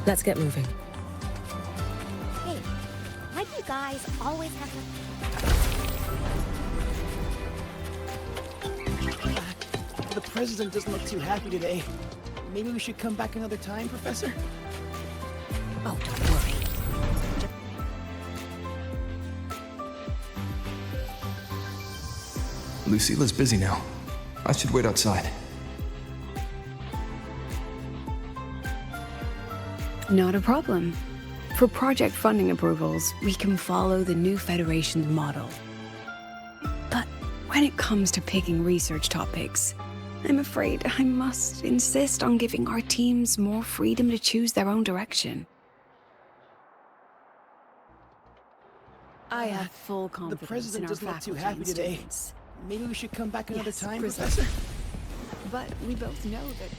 Let's get moving. Hey, why do you guys always have to... The president doesn't look too happy today. Maybe we should come back another time, Professor? Oh, don't worry. Lucila's busy now. I should wait outside. Not a problem. For project funding approvals, we can follow the new Federation's model. But when it comes to picking research topics, I'm afraid I must insist on giving our teams more freedom to choose their own direction. I have full The confidence president in our doesn't look too faculty happy and today. students. Maybe we should come back another Yes, time, precisely. Professor? But we both know that...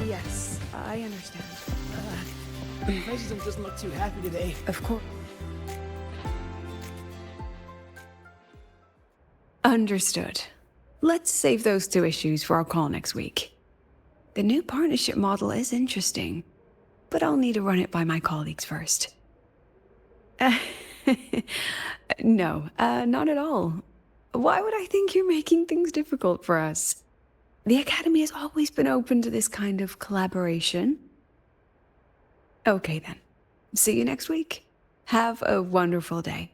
Yes, I understand. The president doesn't look too happy today. Of course. Understood. Let's save those two issues for our call next week. The new partnership model is interesting, but I'll need to run it by my colleagues first. No, not at all. Why would I think you're making things difficult for us? The Academy has always been open to this kind of collaboration. Okay then. See you next week. Have a wonderful day.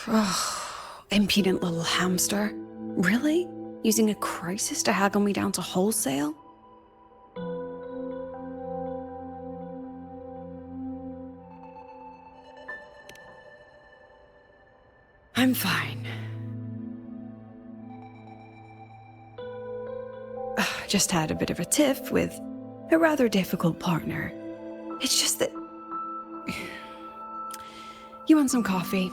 Oh, impudent little hamster. Really? Using a crisis to haggle me down to wholesale? I'm fine. Just had a bit of a tiff with a rather difficult partner. It's just that... You want some coffee?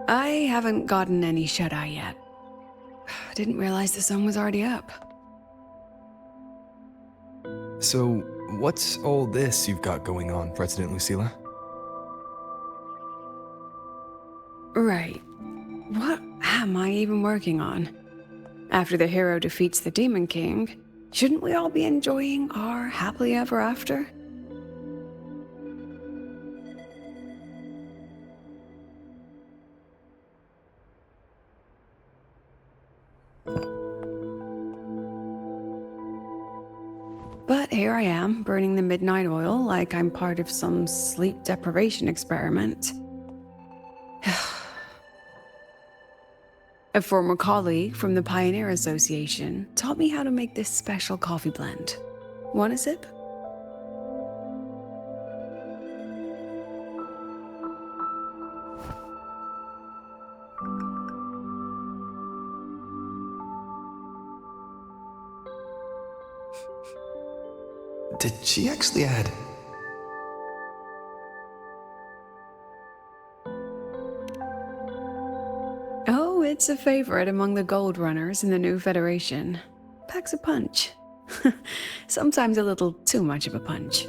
I haven't gotten any shut-eye yet. Didn't realize the sun was already up. So, what's all this you've got going on, President Lucila? Right. What am I even working on? After the hero defeats the Demon King, shouldn't we all be enjoying our happily ever after? But here I am, burning the midnight oil like I'm part of some sleep deprivation experiment. A former colleague from the Pioneer Association taught me how to make this special coffee blend. Want a sip? Did she actually add... Oh, it's a favorite among the Gold Runners in the new Federation. Packs a punch. Sometimes a little too much of a punch.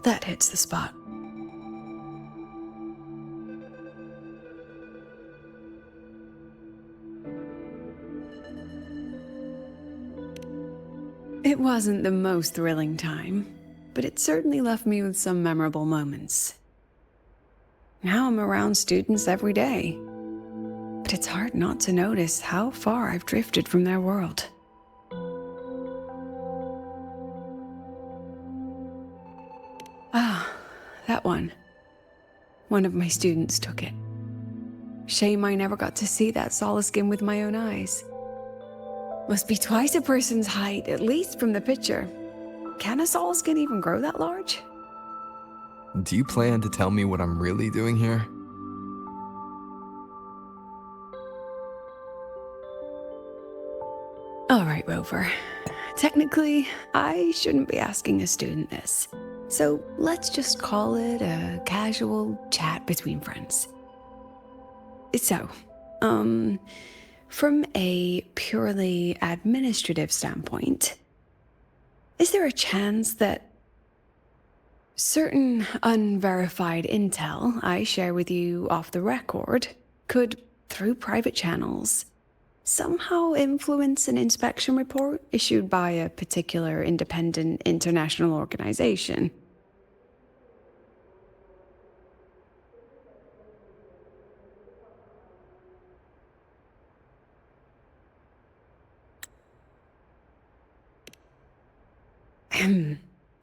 That hits the spot. It wasn't the most thrilling time, but it certainly left me with some memorable moments. Now I'm around students every day, but it's hard not to notice how far I've drifted from their world. Ah, that one. One of my students took it. Shame I never got to see that skin with my own eyes. Must be twice a person's height, at least from the picture. Can a skin even grow that large? Do you plan to tell me what I'm really doing here? All right, Rover. Technically, I shouldn't be asking a student this. So let's just call it a casual chat between friends. So, from a purely administrative standpoint, is there a chance that certain unverified intel I share with you off the record could, through private channels, somehow influence an inspection report issued by a particular independent international organization?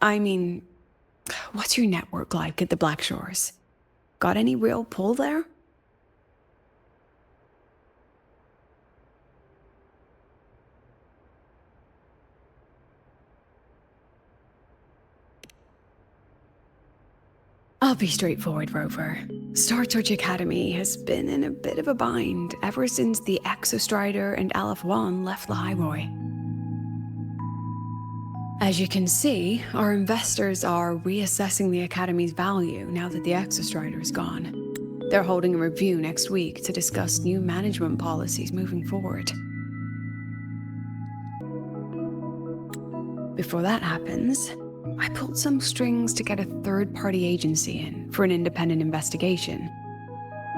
I mean, what's your network like at the Black Shores? Got any real pull there? I'll be straightforward, Rover. Star Search Academy has been in a bit of a bind ever since the Exostrider and Aleph 1 left the highway. As you can see, our investors are reassessing the Academy's value now that the Exostrider is gone. They're holding a review next week to discuss new management policies moving forward. Before that happens, I pulled some strings to get a third-party agency in for an independent investigation.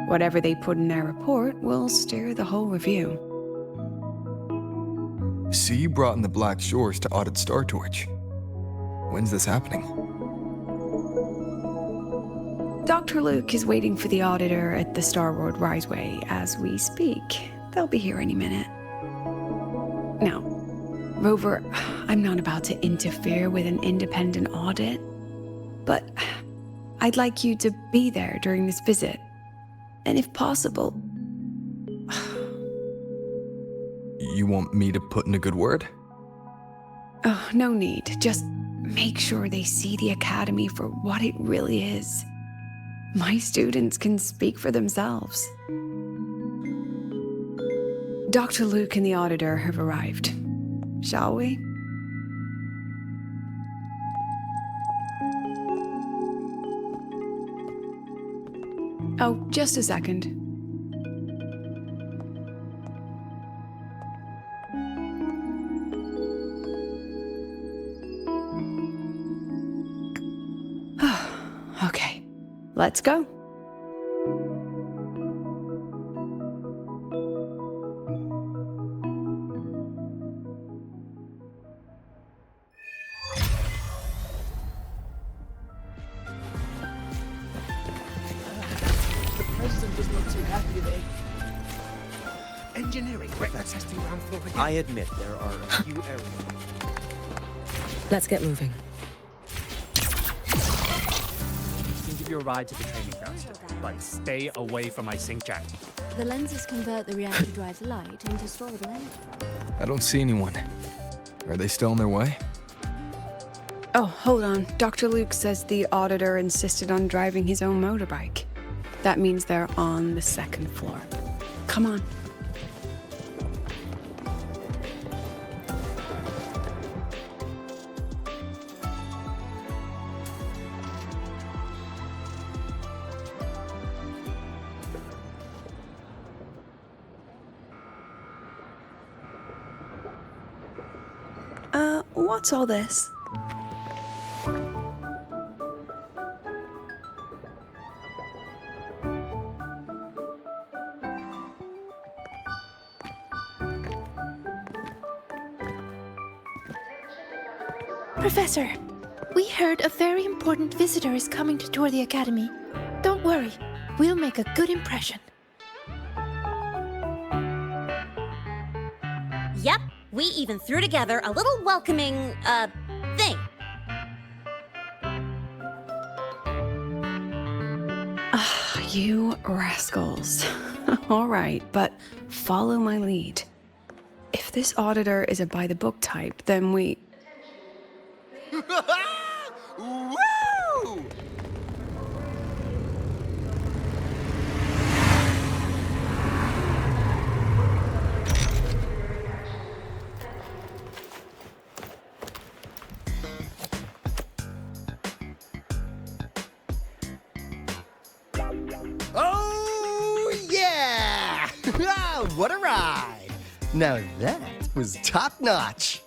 Whatever they put in their report will steer the whole review. So you brought in the Black Shores to audit Star Torch. When's this happening? Dr. Luke is waiting for the auditor at the Star Road Riseway as we speak. They'll be here any minute. Now, Rover, I'm not about to interfere with an independent audit, but I'd like you to be there during this visit. And if possible... You want me to put in a good word? Oh, no need. Just make sure they see the Academy for what it really is. My students can speak for themselves. Dr. Luke and the auditor have arrived. Shall we? Oh, just a second. Okay, let's go. The president doesn't look too happy today. Engineering, regular testing ground floor again. I admit there are a few errors. Let's get moving. I can give you a ride to the training grounds, but stay away from my sync jack. The lenses convert the reactor drive's light into storable energy. I don't see anyone. Are they still on their way? Oh, hold on. Dr. Luke says the auditor insisted on driving his own motorbike. That means they're on the second floor. Come on. what's all this? Professor, we heard a very important visitor is coming to tour the academy. Don't worry, we'll make a good impression. Yep, we even threw together a little welcoming, thing. You rascals. All right, but follow my lead. If this auditor is a by-the-book type, then we... Woo! Oh, yeah! What a ride! Now that was top-notch.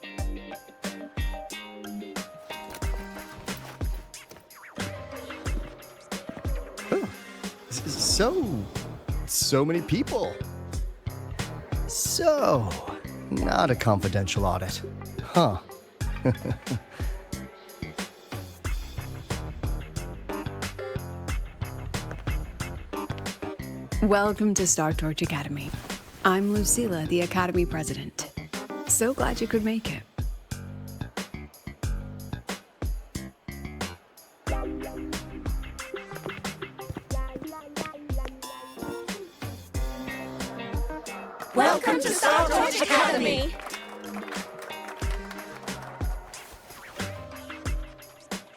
So many people. So, not a confidential audit. Huh. Welcome to Star Torch Academy. I'm Lucilla, the Academy President. So glad you could make it. Welcome to Star Torch Academy!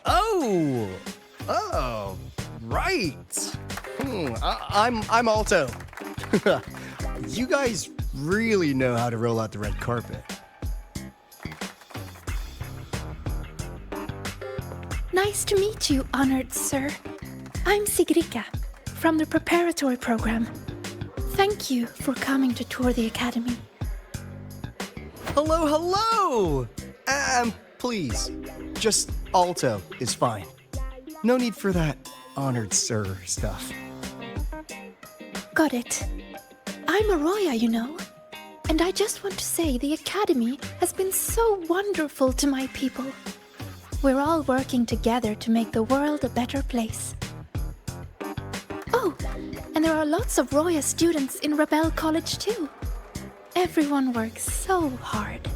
Oh, right. I'm Alto. You guys really know how to roll out the red carpet. Nice to meet you, honored sir. I'm Sigrika, from the preparatory program. Thank you for coming to tour the academy. Hello! Please, just Alto is fine. No need for that honored sir stuff. Got it. I'm Arroya, you know. And I just want to say the academy has been so wonderful to my people. We're all working together to make the world a better place. Oh, and there are lots of Roya students in Rebel College too. Everyone works so hard.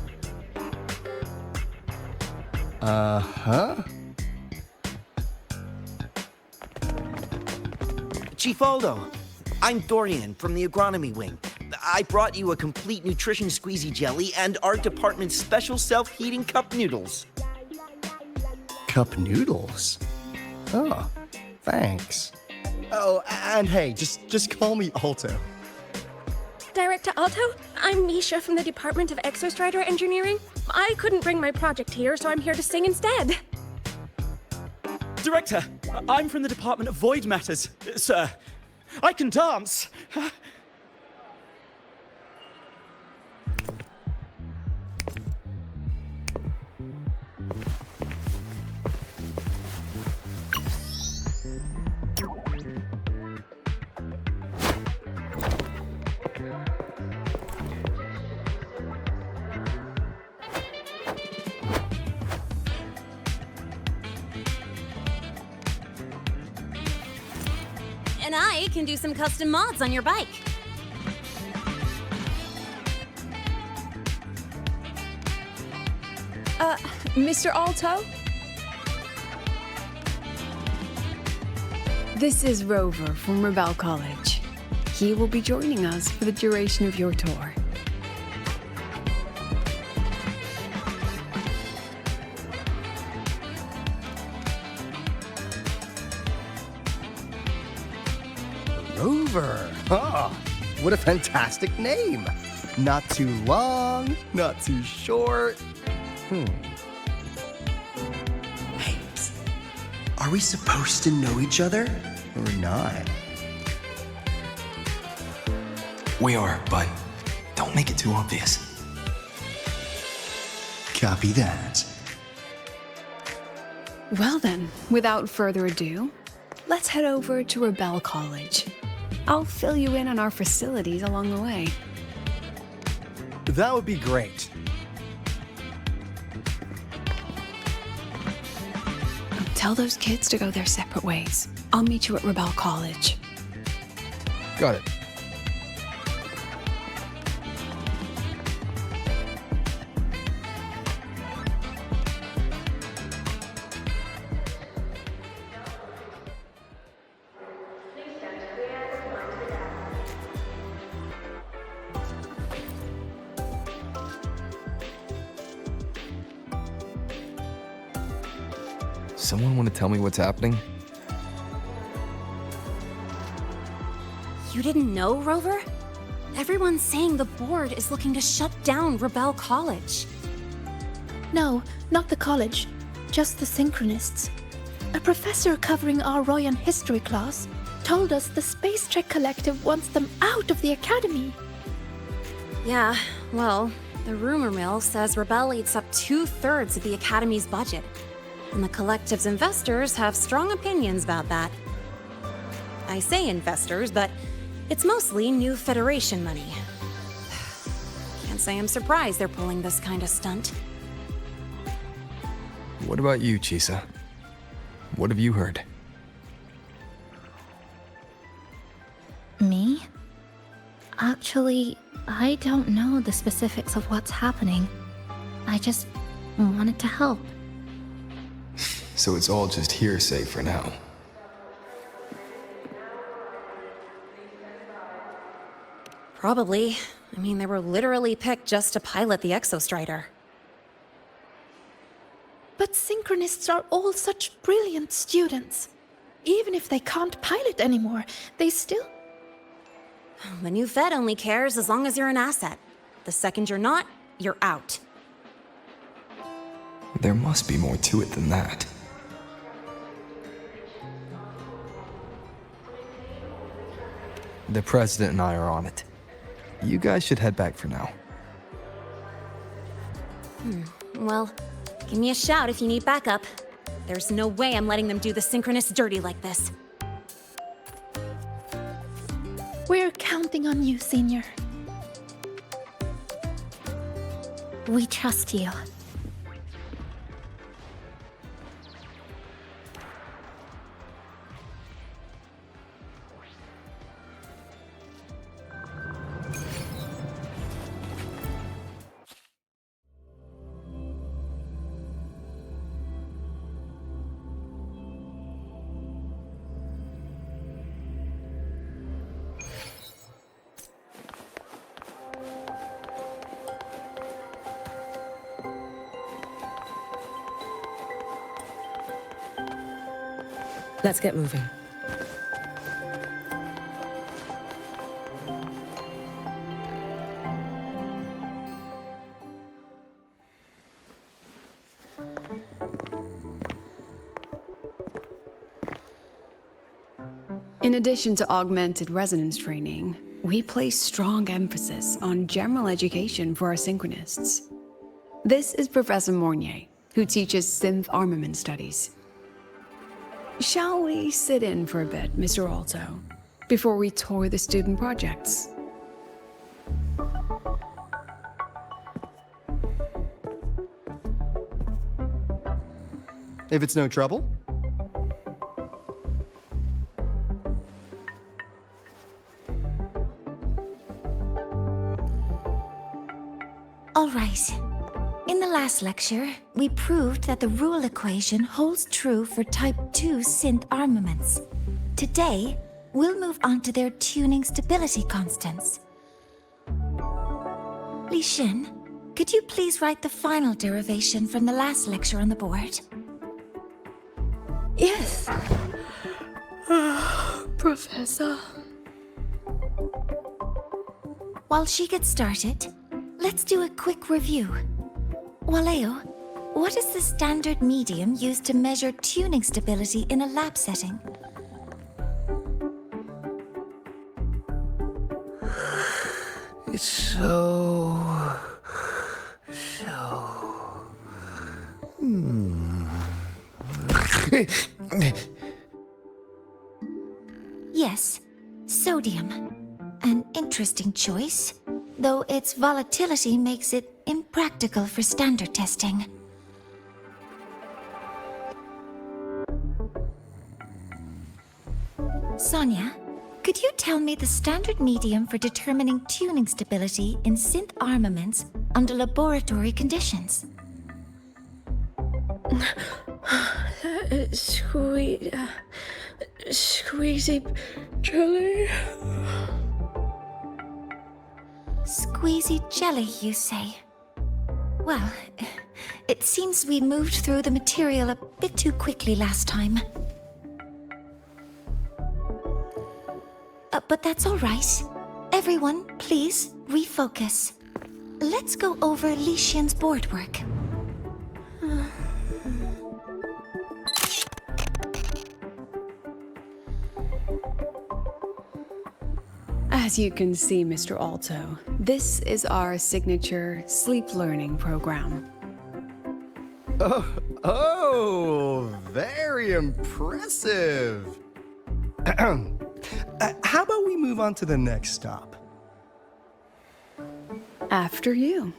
Uh-huh. Chief Aldo, I'm Dorian from the agronomy wing. I brought you a complete nutrition squeezy jelly and our department's special self-heating cup noodles. Cup noodles? Oh, thanks. Oh, and hey, just call me Alto. Director Alto, I'm Misha from the Department of Exostrider Engineering. I couldn't bring my project here, so I'm here to sing instead. Director, I'm from the Department of Void Matters, sir. I can dance. And I can do some custom mods on your bike. Mr. Alto? This is Rover from Rebel College. He will be joining us for the duration of your tour. Rover. Oh, what a fantastic name. Not too long, not too short. Hey, are we supposed to know each other or not? We are, but don't make it too obvious. Copy that. Well then, without further ado, let's head over to Rebel College. I'll fill you in on our facilities along the way. That would be great. Tell those kids to go their separate ways. I'll meet you at Rebel College. Got it. Someone want to tell me what's happening? You didn't know, Rover? Everyone's saying the board is looking to shut down Rebel College. No, not the college, just the Synchronists. A professor covering our Royan history class told us the Space Trek Collective wants them out of the academy. Yeah, well, the rumor mill says Rebel eats up 2/3 of the academy's budget. And the collective's investors have strong opinions about that. I say investors, but it's mostly new Federation money. Can't say I'm surprised they're pulling this kind of stunt. What about you, Chisa? What have you heard? Me? Actually, I don't know the specifics of what's happening. I just wanted to help. So it's all just hearsay for now. Probably. I mean, they were literally picked just to pilot the Exostrider. But Synchronists are all such brilliant students. Even if they can't pilot anymore, they still... The new Fed only cares as long as you're an asset. The second you're not, you're out. There must be more to it than that. The President and I are on it. You guys should head back for now. Well, give me a shout if you need backup. There's no way I'm letting them do the Synchronists dirty like this. We're counting on you, Senior. We trust you. Let's get moving. In addition to augmented resonance training, we place strong emphasis on general education for our Synchronists. This is Professor Mornier, who teaches synth armament studies. Shall we sit in for a bit, Mr. Alto, before we tour the student projects? If it's no trouble. All right. In the last lecture, we proved that the rule equation holds true for Type 2 synth armaments. Today, we'll move on to their tuning stability constants. Li Xin, could you please write the final derivation from the last lecture on the board? Yes. Professor. While she gets started, let's do a quick review. Waleo, what is the standard medium used to measure tuning stability in a lab setting? It's so... Yes, sodium. An interesting choice, though its volatility makes it impractical for standard testing. Sonia, could you tell me the standard medium for determining tuning stability in synth armaments under laboratory conditions? Squeezy jelly. Squeezy jelly, you say? Well, it seems we moved through the material a bit too quickly last time. But that's all right. Everyone, please, refocus. Let's go over Lixian's board work. As you can see, Mr. Alto, this is our signature sleep learning program. Oh, very impressive. How about we move on to the next stop? After you.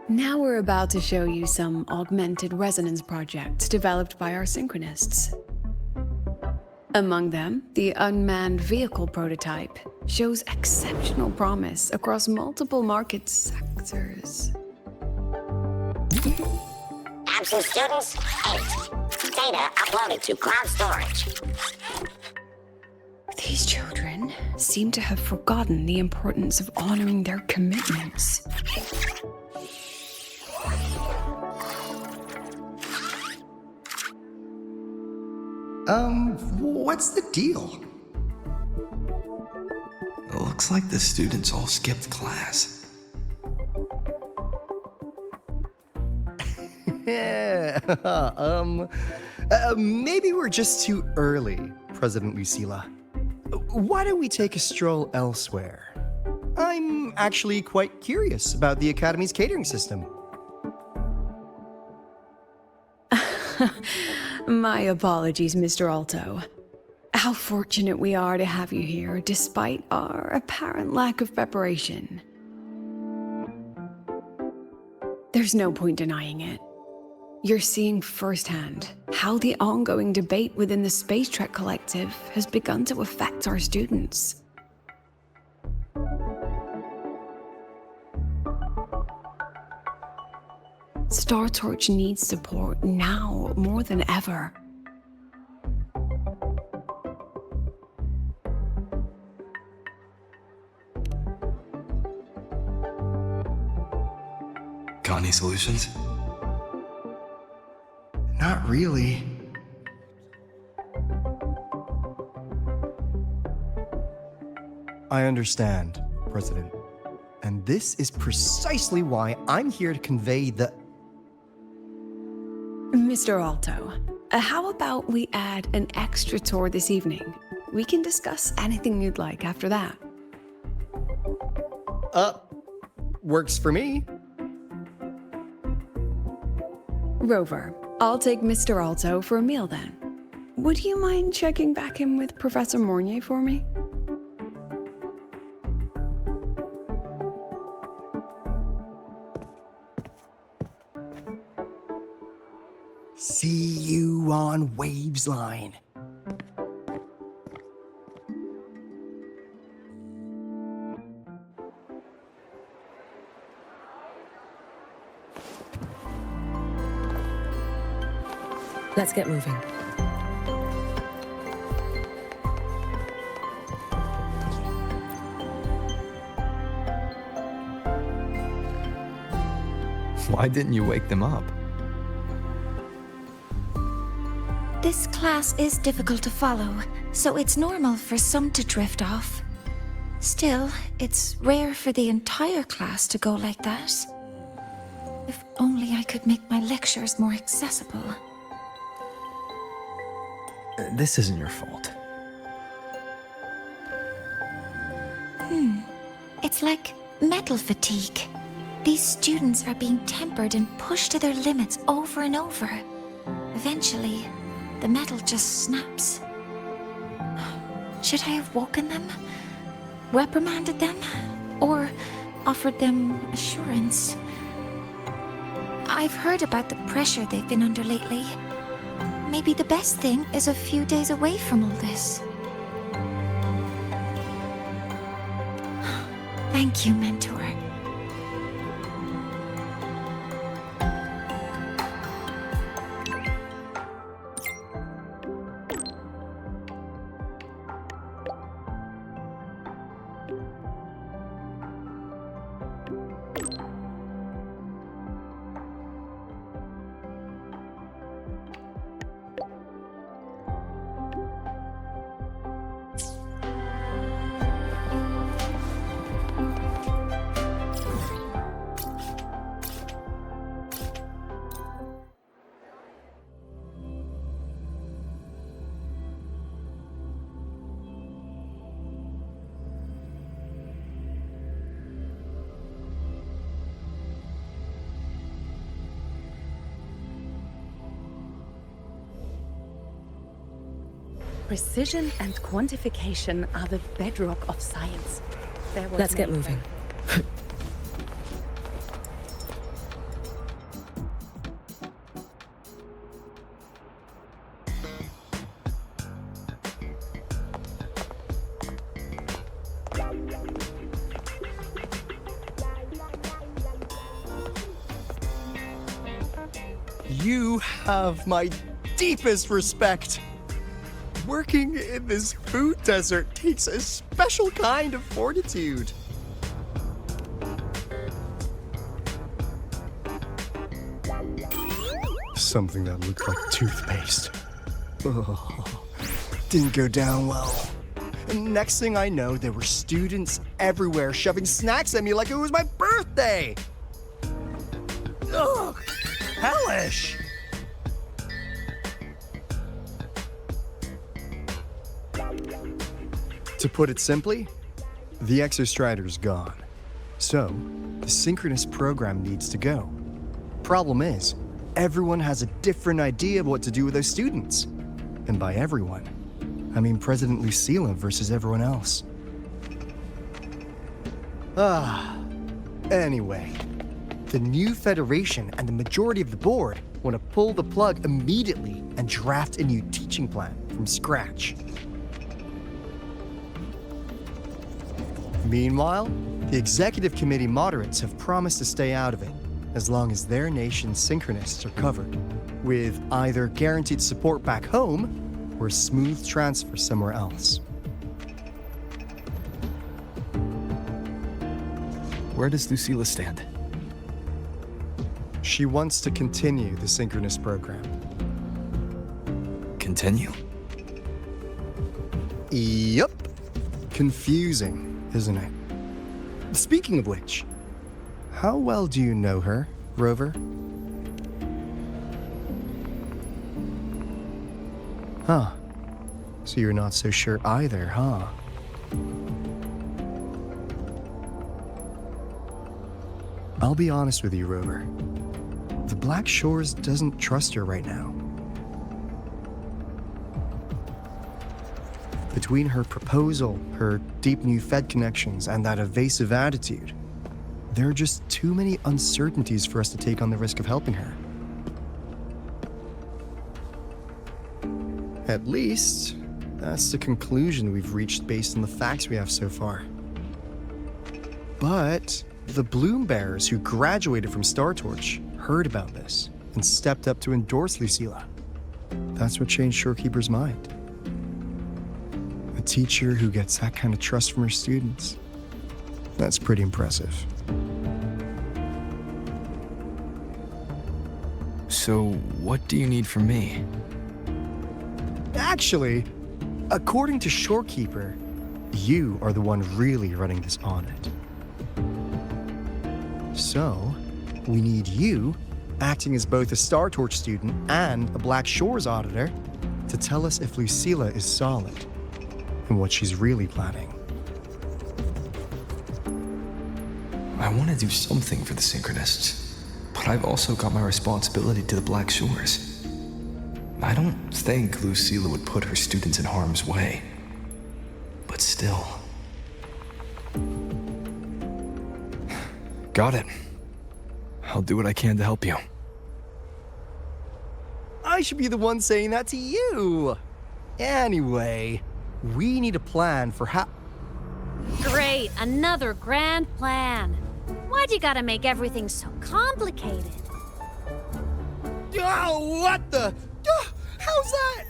Now we're about to show you some augmented resonance projects developed by our synchronists. Among them, the unmanned vehicle prototype shows exceptional promise across multiple market sectors. Absent students, 8. Data uploaded to cloud storage. These children seem to have forgotten the importance of honoring their commitments. What's the deal? It looks like the students all skipped class. Yeah, maybe we're just too early, President Lucilla. Why don't we take a stroll elsewhere? I'm actually quite curious about the Academy's catering system. My apologies, Mr. Alto. How fortunate we are to have you here, despite our apparent lack of preparation. There's no point denying it. You're seeing firsthand how the ongoing debate within the Space Trek Collective has begun to affect our students. Star Torch needs support now more than ever. Got any solutions? Not really. I understand, President. And this is precisely why I'm here to convey the... Mr. Alto, how about we add an extra tour this evening? We can discuss anything you'd like after that. Works for me. Rover, I'll take Mr. Alto for a meal then. Would you mind checking back in with Professor Mornier for me? See you on Waves Line. Let's get moving. Why didn't you wake them up? This class is difficult to follow, so it's normal for some to drift off. Still, it's rare for the entire class to go like that. If only I could make my lectures more accessible. This isn't your fault. It's like metal fatigue. These students are being tempered and pushed to their limits over and over. Eventually, the metal just snaps. Should I have woken them? Reprimanded them? Or offered them assurance? I've heard about the pressure they've been under lately. Maybe the best thing is a few days away from all this. Thank you, Mentor. Precision and quantification are the bedrock of science. Let's get moving. You have my deepest respect. Working in this food desert takes a special kind of fortitude. Something that looked like toothpaste. Oh, didn't go down well. And next thing I know, there were students everywhere shoving snacks at me like it was my birthday. Ugh, hellish. To put it simply, the Exostrider's gone. So, the synchronous program needs to go. Problem is, everyone has a different idea of what to do with those students. And by everyone, I mean President Lucilla versus everyone else. Anyway, the new Federation and the majority of the board want to pull the plug immediately and draft a new teaching plan from scratch. Meanwhile, the executive committee moderates have promised to stay out of it, as long as their nation's synchronists are covered, with either guaranteed support back home or a smooth transfer somewhere else. Where does Lucilla stand? She wants to continue the synchronous program. Continue? Yup. Confusing, isn't it? Speaking of which, how well do you know her, Rover? Huh. So you're not so sure either, huh? I'll be honest with you, Rover. The Black Shores doesn't trust her right now. Between her proposal, her deep new Fed connections, and that evasive attitude, there are just too many uncertainties for us to take on the risk of helping her. At least, that's the conclusion we've reached based on the facts we have so far. But the Bloom Bearers who graduated from Star Torch heard about this and stepped up to endorse Lucilla. That's what changed Shorekeeper's mind. A teacher who gets that kind of trust from her students. That's pretty impressive. So, what do you need from me? Actually, according to Shorekeeper, You are the one really running this audit. So, we need you, acting as both a Star Torch student and a Black Shores auditor, to tell us if Lucilla is solid and what she's really planning. I want to do something for the Synchronists, but I've also got my responsibility to the Black Shores. I don't think Lucilla would put her students in harm's way, but still. Got it. I'll do what I can to help you. I should be the one saying that to you. Anyway, we need a plan for how... Great, another grand plan. Why'd you gotta make everything so complicated? Oh, what the... how's that?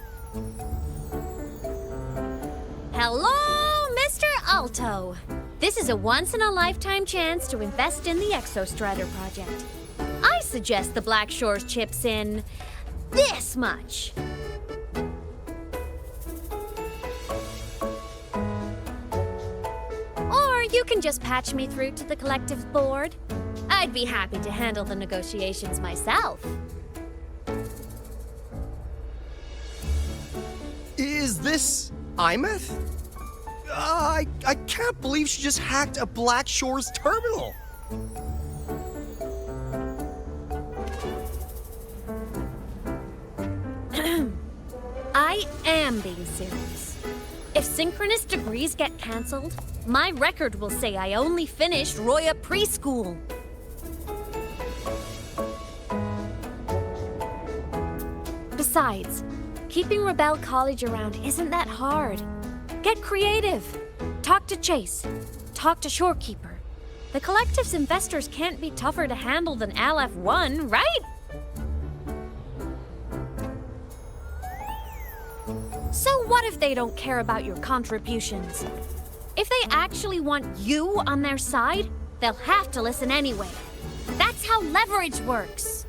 Hello, Mr. Alto. This is a once-in-a-lifetime chance to invest in the Exostrider project. I suggest the Black Shores chips in this much. Or you can just patch me through to the collective's board. I'd be happy to handle the negotiations myself. Is this Imeth? I can't believe she just hacked a Black Shores terminal. I am being serious. If synchronous degrees get cancelled, my record will say I only finished Roya preschool. Besides, keeping Rebel College around isn't that hard. Get creative. Talk to Chase. Talk to Shorekeeper. The collective's investors can't be tougher to handle than LF1, right? So what if they don't care about your contributions? If they actually want you on their side, they'll have to listen anyway. That's how leverage works.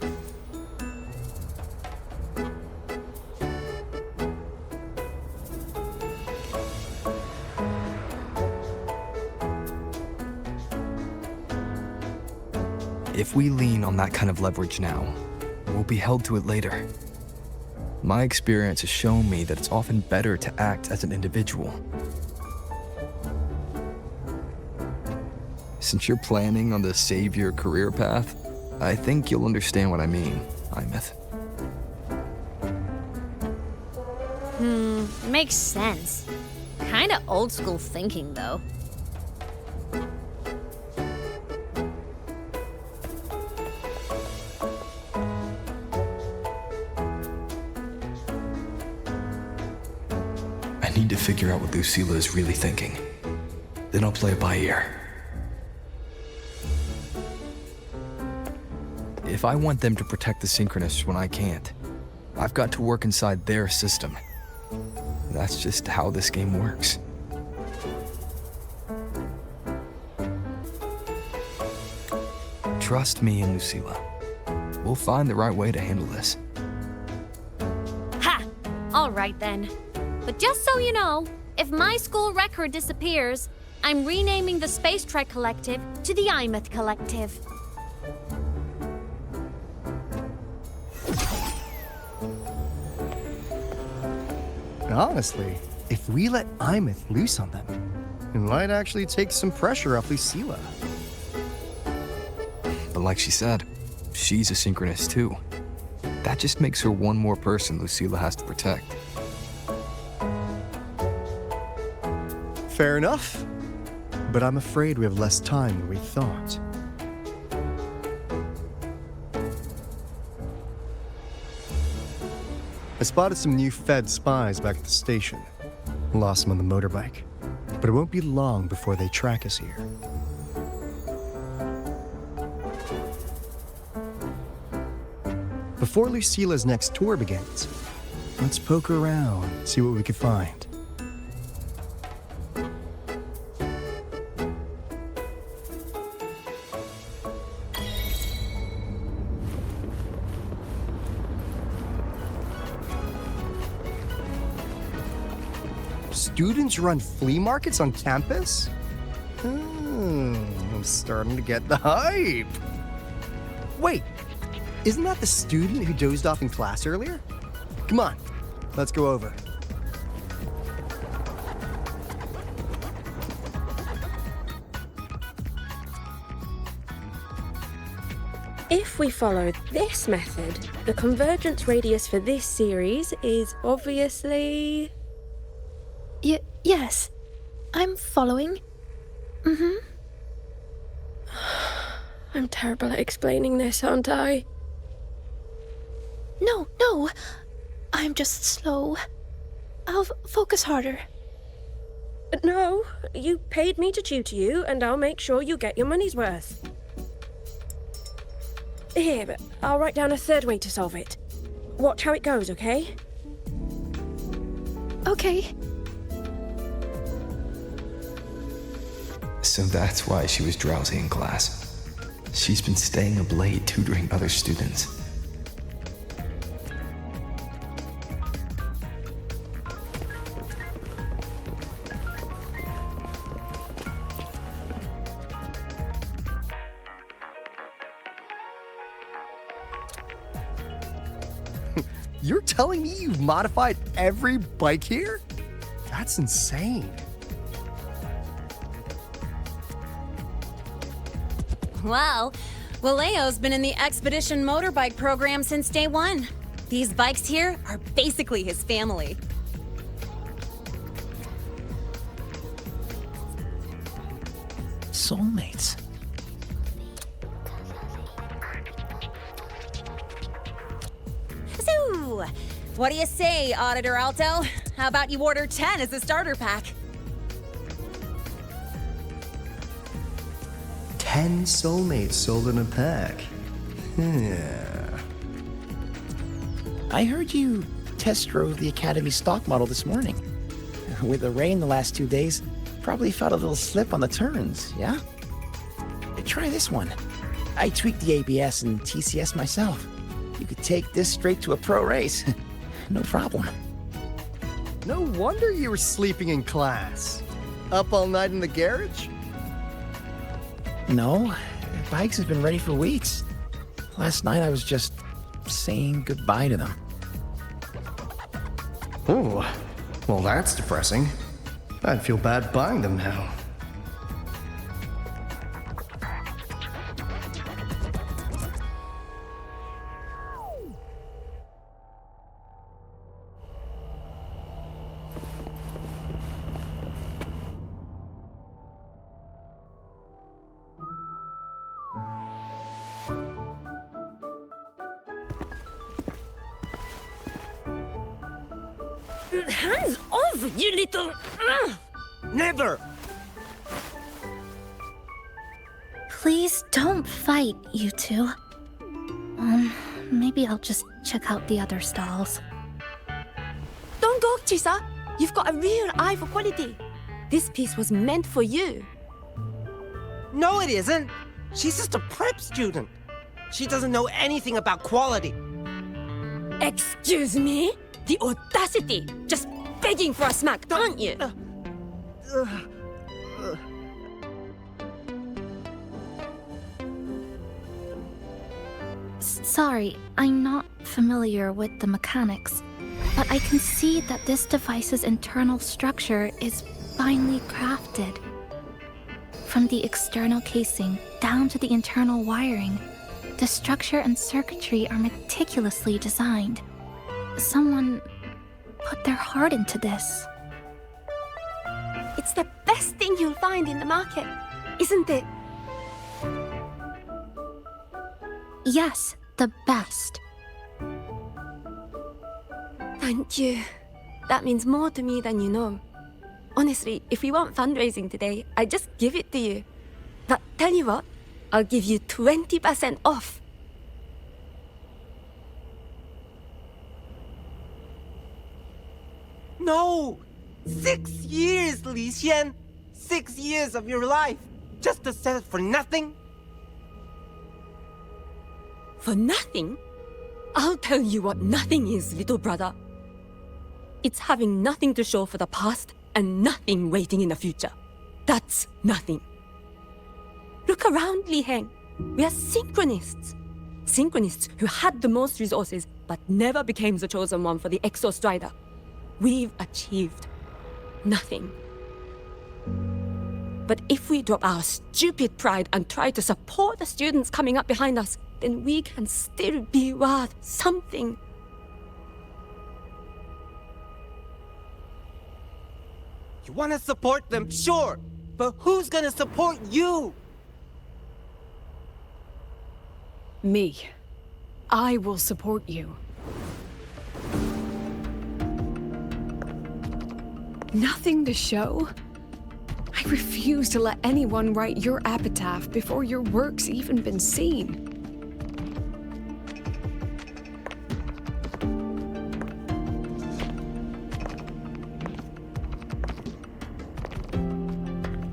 If we lean on that kind of leverage now, we'll be held to it later. My experience has shown me that it's often better to act as an individual. Since you're planning on the savior career path, I think you'll understand what I mean, Imeth. Makes sense. Kinda old school thinking, though. I need to figure out what Lucilla is really thinking. Then I'll play it by ear. If I want them to protect the Synchronists when I can't, I've got to work inside their system. That's just how this game works. Trust me and Lucilla. We'll find the right way to handle this. Ha! All right then. But just so you know, if my school record disappears, I'm renaming the Space Trek Collective to the Imeth Collective. Honestly, if we let Imeth loose on them, it might actually take some pressure off Lucilla. But like she said, she's a synchronist too. That just makes her one more person Lucilla has to protect. Fair enough. But I'm afraid we have less time than we thought. I spotted some new Fed spies back at the station. Lost them on the motorbike. But it won't be long before they track us here. Before Lucilla's next tour begins, let's poke around, see what we can find. Students run flea markets on campus? I'm starting to get the hype. Wait, isn't that the student who dozed off in class earlier? Come on, let's go over. If we follow this method, the convergence radius for this series is obviously... Yes, I'm following. I'm terrible at explaining this, aren't I? No, I'm just slow. I'll focus harder. No, you paid me to tutor you, and I'll make sure you get your money's worth. Here, but I'll write down a third way to solve it. Watch how it goes, okay? Okay. So that's why she was drowsy in class. She's been staying up late tutoring other students. You're telling me you've modified every bike here? That's insane. Wow, Valeo's been in the Expedition motorbike program since day one. These bikes here are basically his family. Soulmates. So, what do you say, Auditor Alto? How about you order 10 as a starter pack? 10 soulmates sold in a pack. Yeah. I heard you test drove the Academy stock model this morning. With the rain the last 2 days, probably felt a little slip on the turns, yeah? Try this one. I tweaked the ABS and TCS myself. You could take this straight to a pro race. No problem. No wonder you were sleeping in class. Up all night in the garage? No, bikes have been ready for weeks. Last night I was just saying goodbye to them. Oh, well that's depressing. I'd feel bad buying them now. Hands off, you little... Never! Please don't fight, you two. Maybe I'll just check out the other stalls. Don't go, Chisa. You've got a real eye for quality. This piece was meant for you. No, it isn't. She's just a prep student. She doesn't know anything about quality. Excuse me? The audacity! Just begging for a smack, aren't you? Sorry, I'm not familiar with the mechanics, but I can see that this device's internal structure is finely crafted. From the external casing down to the internal wiring, the structure and circuitry are meticulously designed. Someone put their heart into this. It's the best thing you'll find in the market, isn't it? Yes, the best. Thank you. That means more to me than you know. Honestly, if we want fundraising today, I'd just give it to you. But tell you what, I'll give you 20% off. No! 6 years, Li Xian! 6 years of your life! Just to sell it for nothing? For nothing? I'll tell you what nothing is, little brother. It's having nothing to show for the past and nothing waiting in the future. That's nothing. Look around, Li Heng. We are synchronists. Synchronists who had the most resources but never became the chosen one for the Exostrider. We've achieved nothing. But if we drop our stupid pride and try to support the students coming up behind us, then we can still be worth something. You want to support them, sure, but who's gonna support you? Me. I will support you. Nothing to show? I refuse to let anyone write your epitaph before your work's even been seen.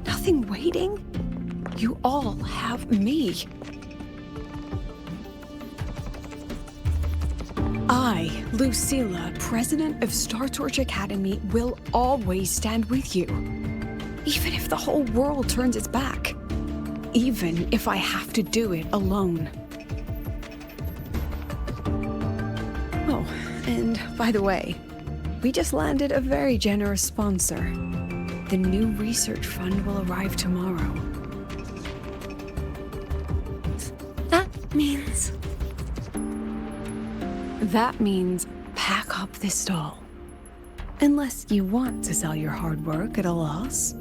Nothing waiting? You all have me. I, Lucilla, president of Star Torch Academy, will always stand with you. Even if the whole world turns its back. Even if I have to do it alone. Oh, and by the way, we just landed a very generous sponsor. The new research fund will arrive tomorrow. That means... That means pack up this stall. Unless you want to sell your hard work at a loss.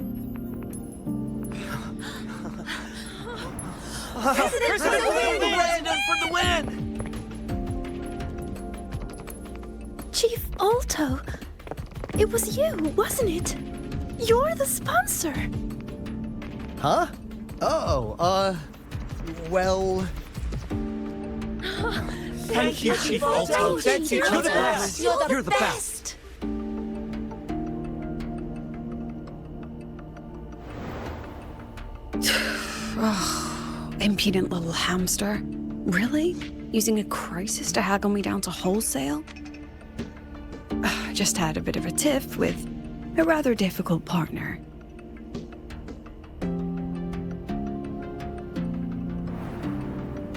President for the win! Chief Alto, it was you, wasn't it? You're the sponsor. Huh? Oh, well... Thank you, Chief Alto. Thank you. You're the best. You're the best. Impudent little hamster. Really? Using a crisis to haggle me down to wholesale? Just had a bit of a tiff with a rather difficult partner.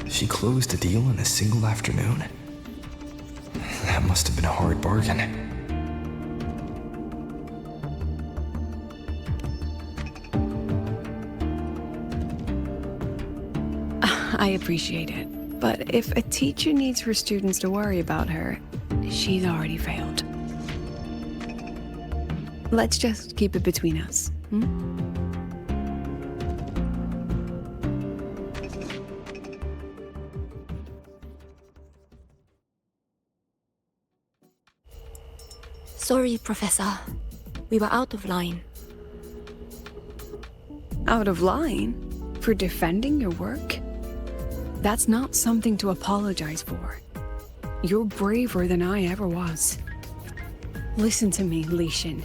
She closed a deal in a single afternoon? That must have been a hard bargain. I appreciate it, but if a teacher needs her students to worry about her, she's already failed. Let's just keep it between us, hmm? Sorry, Professor. We were out of line. Out of line? For defending your work? That's not something to apologize for. You're braver than I ever was. Listen to me, Li Xin.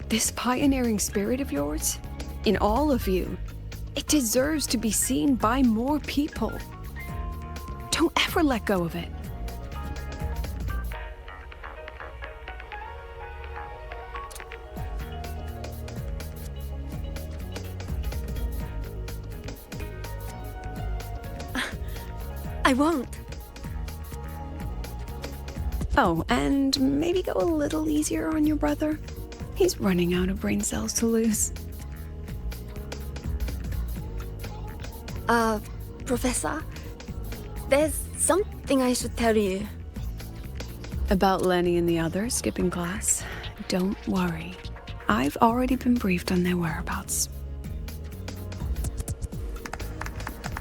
This pioneering spirit of yours, in all of you, it deserves to be seen by more people. Don't ever let go of it. I won't. Oh, and maybe go a little easier on your brother. He's running out of brain cells to lose. Professor, there's something I should tell you. About Lenny and the others skipping class? Don't worry. I've already been briefed on their whereabouts.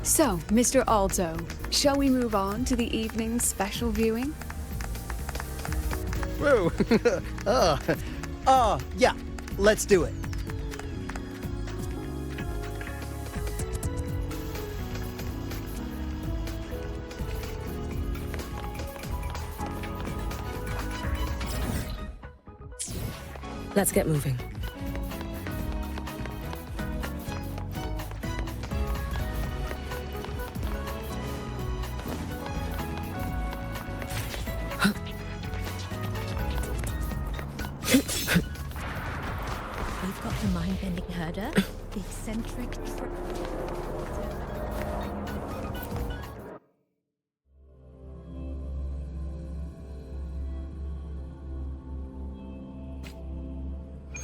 So, Mr. Alto, shall we move on to the evening's special viewing? Whoa. Yeah, let's do it. Let's get moving. mind-bending herder, the eccentric...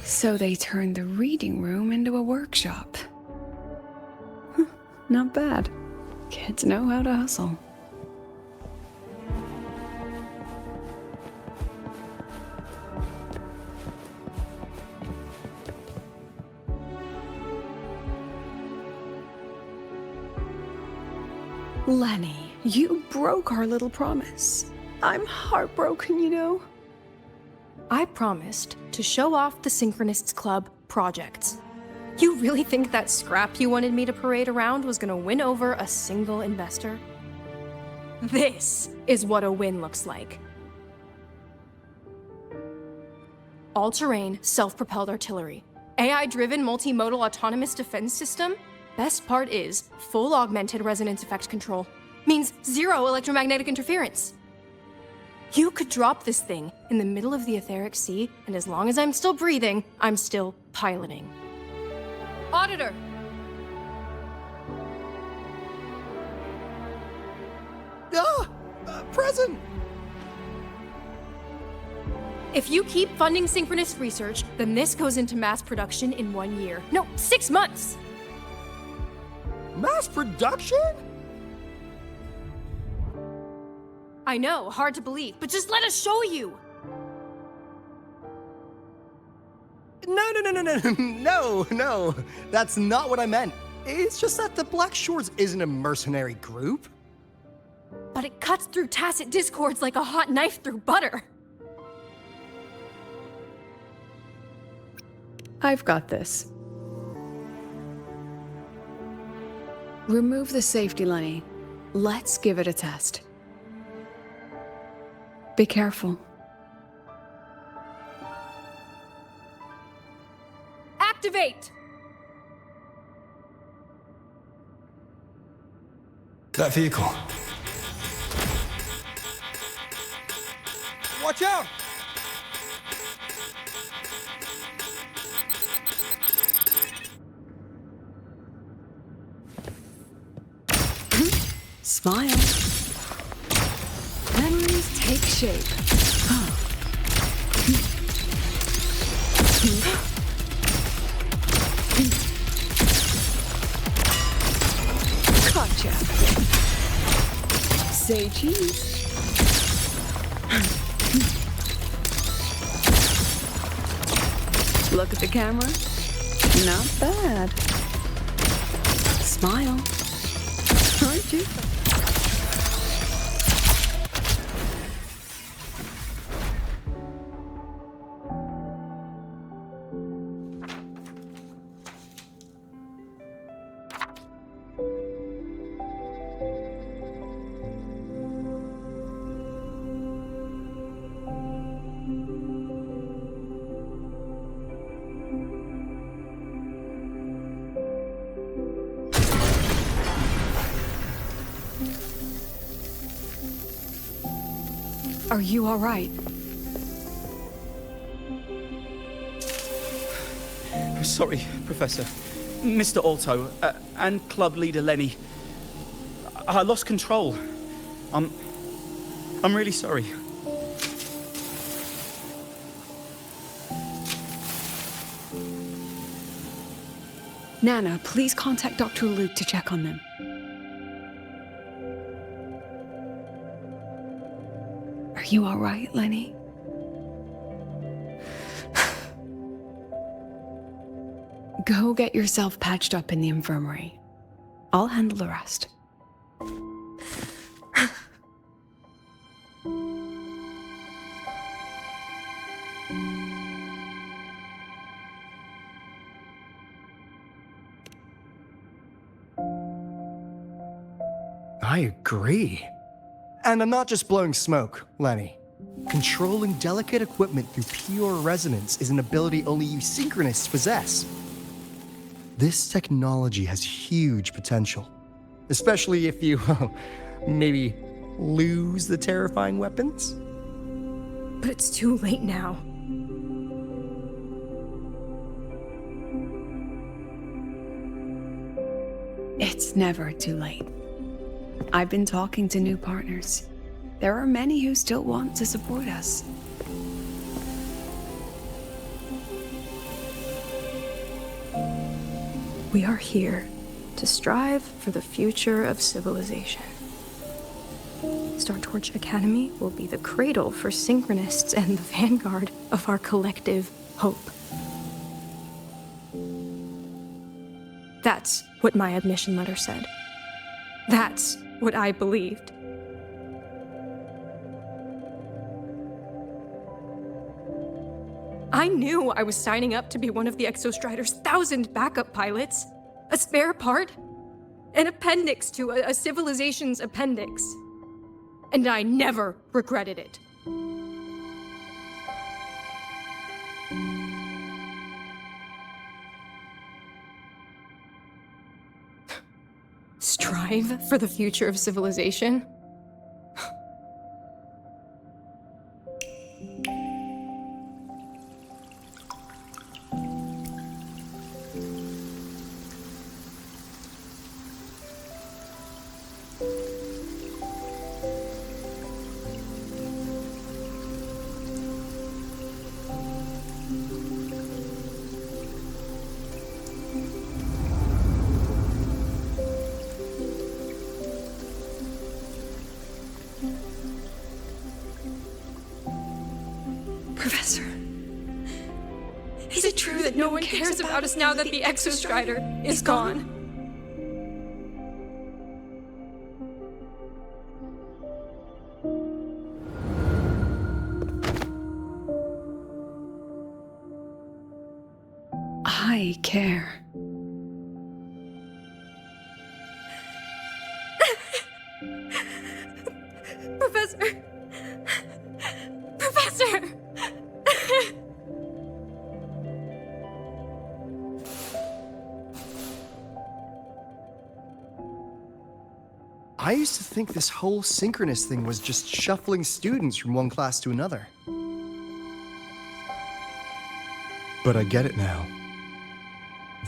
So they turned the reading room into a workshop. Not bad. Kids know how to hustle. Lenny, you broke our little promise. I'm heartbroken, you know. I promised to show off the Synchronists Club projects. You really think that scrap you wanted me to parade around was gonna win over a single investor? This is what a win looks like. All-terrain, self-propelled artillery. AI-driven multimodal autonomous defense system? Best part is, full augmented resonance effect control. Means zero electromagnetic interference. You could drop this thing in the middle of the etheric sea, and as long as I'm still breathing, I'm still piloting. Auditor! Present! If you keep funding synchronous research, then this goes into mass production in 1 year. No, 6 months! Mass production? I know, hard to believe, but just let us show you! No. That's not what I meant. It's just that the Black Shores isn't a mercenary group. But it cuts through tacit discords like a hot knife through butter. I've got this. Remove the safety, Lenny. Let's give it a test. Be careful. Activate! That vehicle. Watch out! Smile. Memories take shape. Gotcha. Say cheese. Look at the camera. Not bad. Smile. Aren't you? Are you all right? Sorry, Professor. Mr. Alto, and club leader Lenny. I lost control. I'm really sorry. Nana, please contact Dr. Luke to check on them. Are you all right, Lenny? Go get yourself patched up in the infirmary. I'll handle the rest. I agree. And I'm not just blowing smoke, Lenny. Controlling delicate equipment through pure resonance is an ability only you synchronists possess. This technology has huge potential, especially if you, maybe lose the terrifying weapons. But it's too late now. never too late. I've been talking to new partners. There are many who still want to support us. We are here to strive for the future of civilization. Star Torch Academy will be the cradle for synchronists and the vanguard of our collective hope. That's what my admission letter said. That's what I believed. I knew I was signing up to be one of the Exostrider's 1,000 backup pilots. A spare part. An appendix to a civilization's appendix. And I never regretted it. Strive for the future of civilization? Professor, is it true that no one cares about us now that the Exostrider is gone? I care. Professor! Professor! I used to think this whole synchronous thing was just shuffling students from one class to another. But I get it now.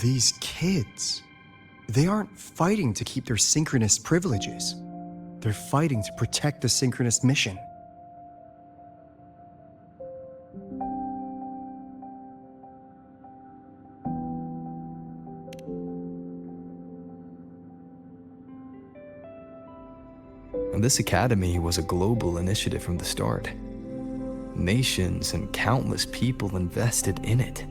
These kids, they aren't fighting to keep their synchronous privileges. They're fighting to protect the synchronous mission. And this academy was a global initiative from the start. Nations and countless people invested in it.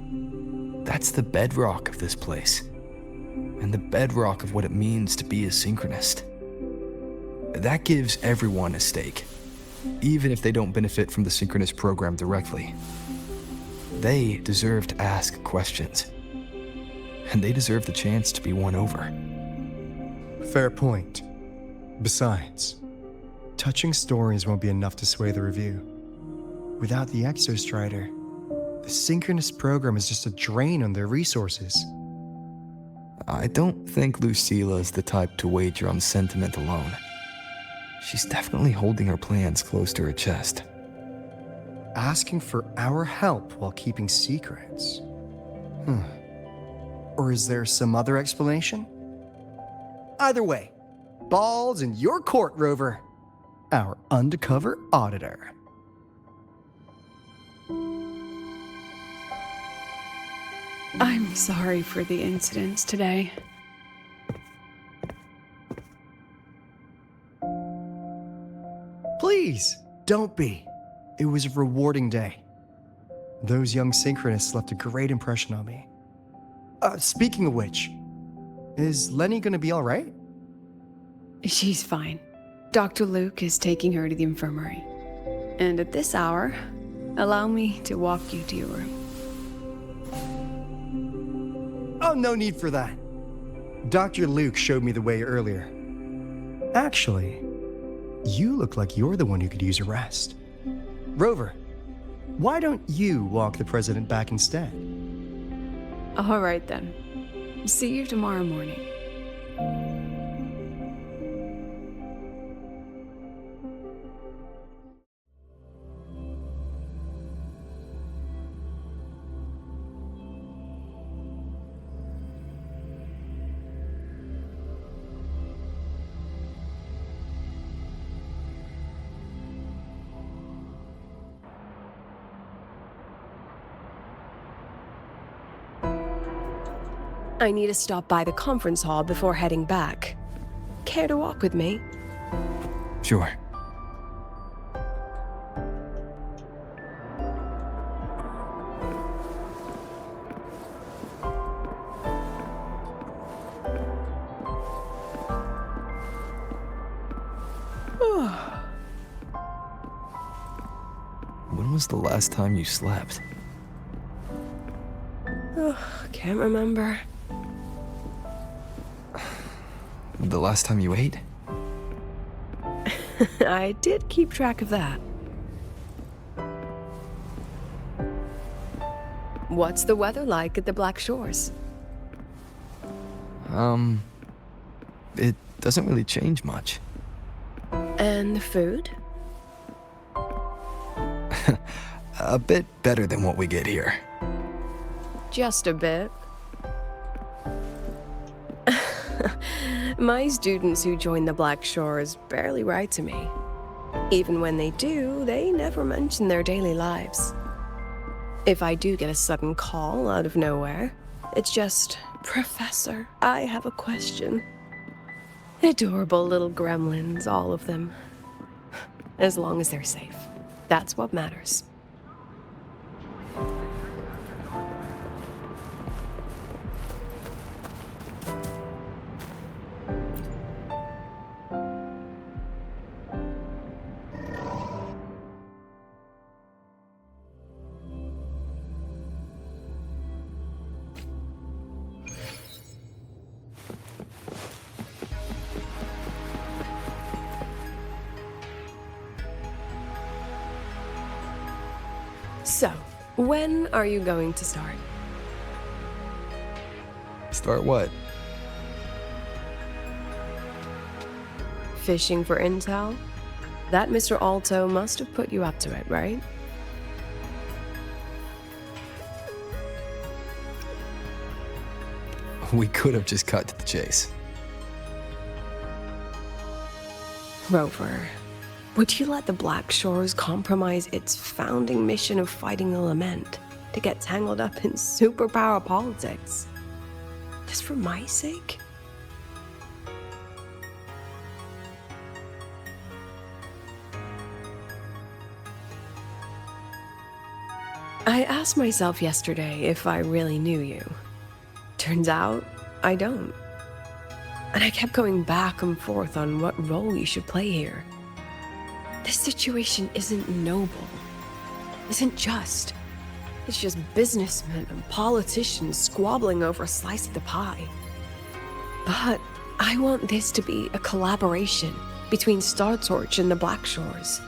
That's the bedrock of this place, and the bedrock of what it means to be a synchronist. That gives everyone a stake, even if they don't benefit from the synchronous program directly. They deserve to ask questions, and they deserve the chance to be won over. Fair point. Besides, touching stories won't be enough to sway the review. Without the Exostrider, the synchronous program is just a drain on their resources. I don't think Lucilla is the type to wager on sentiment alone. She's definitely holding her plans close to her chest. Asking for our help while keeping secrets. Or is there some other explanation? Either way, ball's in your court, Rover. Our undercover auditor. I'm sorry for the incidents today. Please, don't be. It was a rewarding day. Those young synchronists left a great impression on me. Speaking of which, is Lenny gonna be all right? She's fine. Dr. Luke is taking her to the infirmary. And at this hour, allow me to walk you to your room. Oh, no need for that. Dr. Luke showed me the way earlier. Actually, you look like you're the one who could use a rest. Rover, why don't you walk the president back instead? All right then. See you tomorrow morning. I need to stop by the conference hall before heading back. Care to walk with me? Sure. When was the last time you slept? Can't remember. The last time you ate? I did keep track of that. What's the weather like at the Black Shores? It doesn't really change much. And the food? A bit better than what we get here. Just a bit. My students who join the Black Shores barely write to me. Even when they do, they never mention their daily lives. If I do get a sudden call out of nowhere, it's just, "Professor, I have a question." Adorable little gremlins, all of them. As long as they're safe. That's what matters. So, when are you going to start? Start what? Fishing for intel? That Mr. Alto must have put you up to it, right? We could have just cut to the chase. Rover, would you let the Black Shores compromise its founding mission of fighting the Lament to get tangled up in superpower politics? Just for my sake? I asked myself yesterday if I really knew you. Turns out, I don't. And I kept going back and forth on what role you should play here. This situation isn't noble, isn't just. It's just businessmen and politicians squabbling over a slice of the pie. But I want this to be a collaboration between Star Torch and the Black Shores.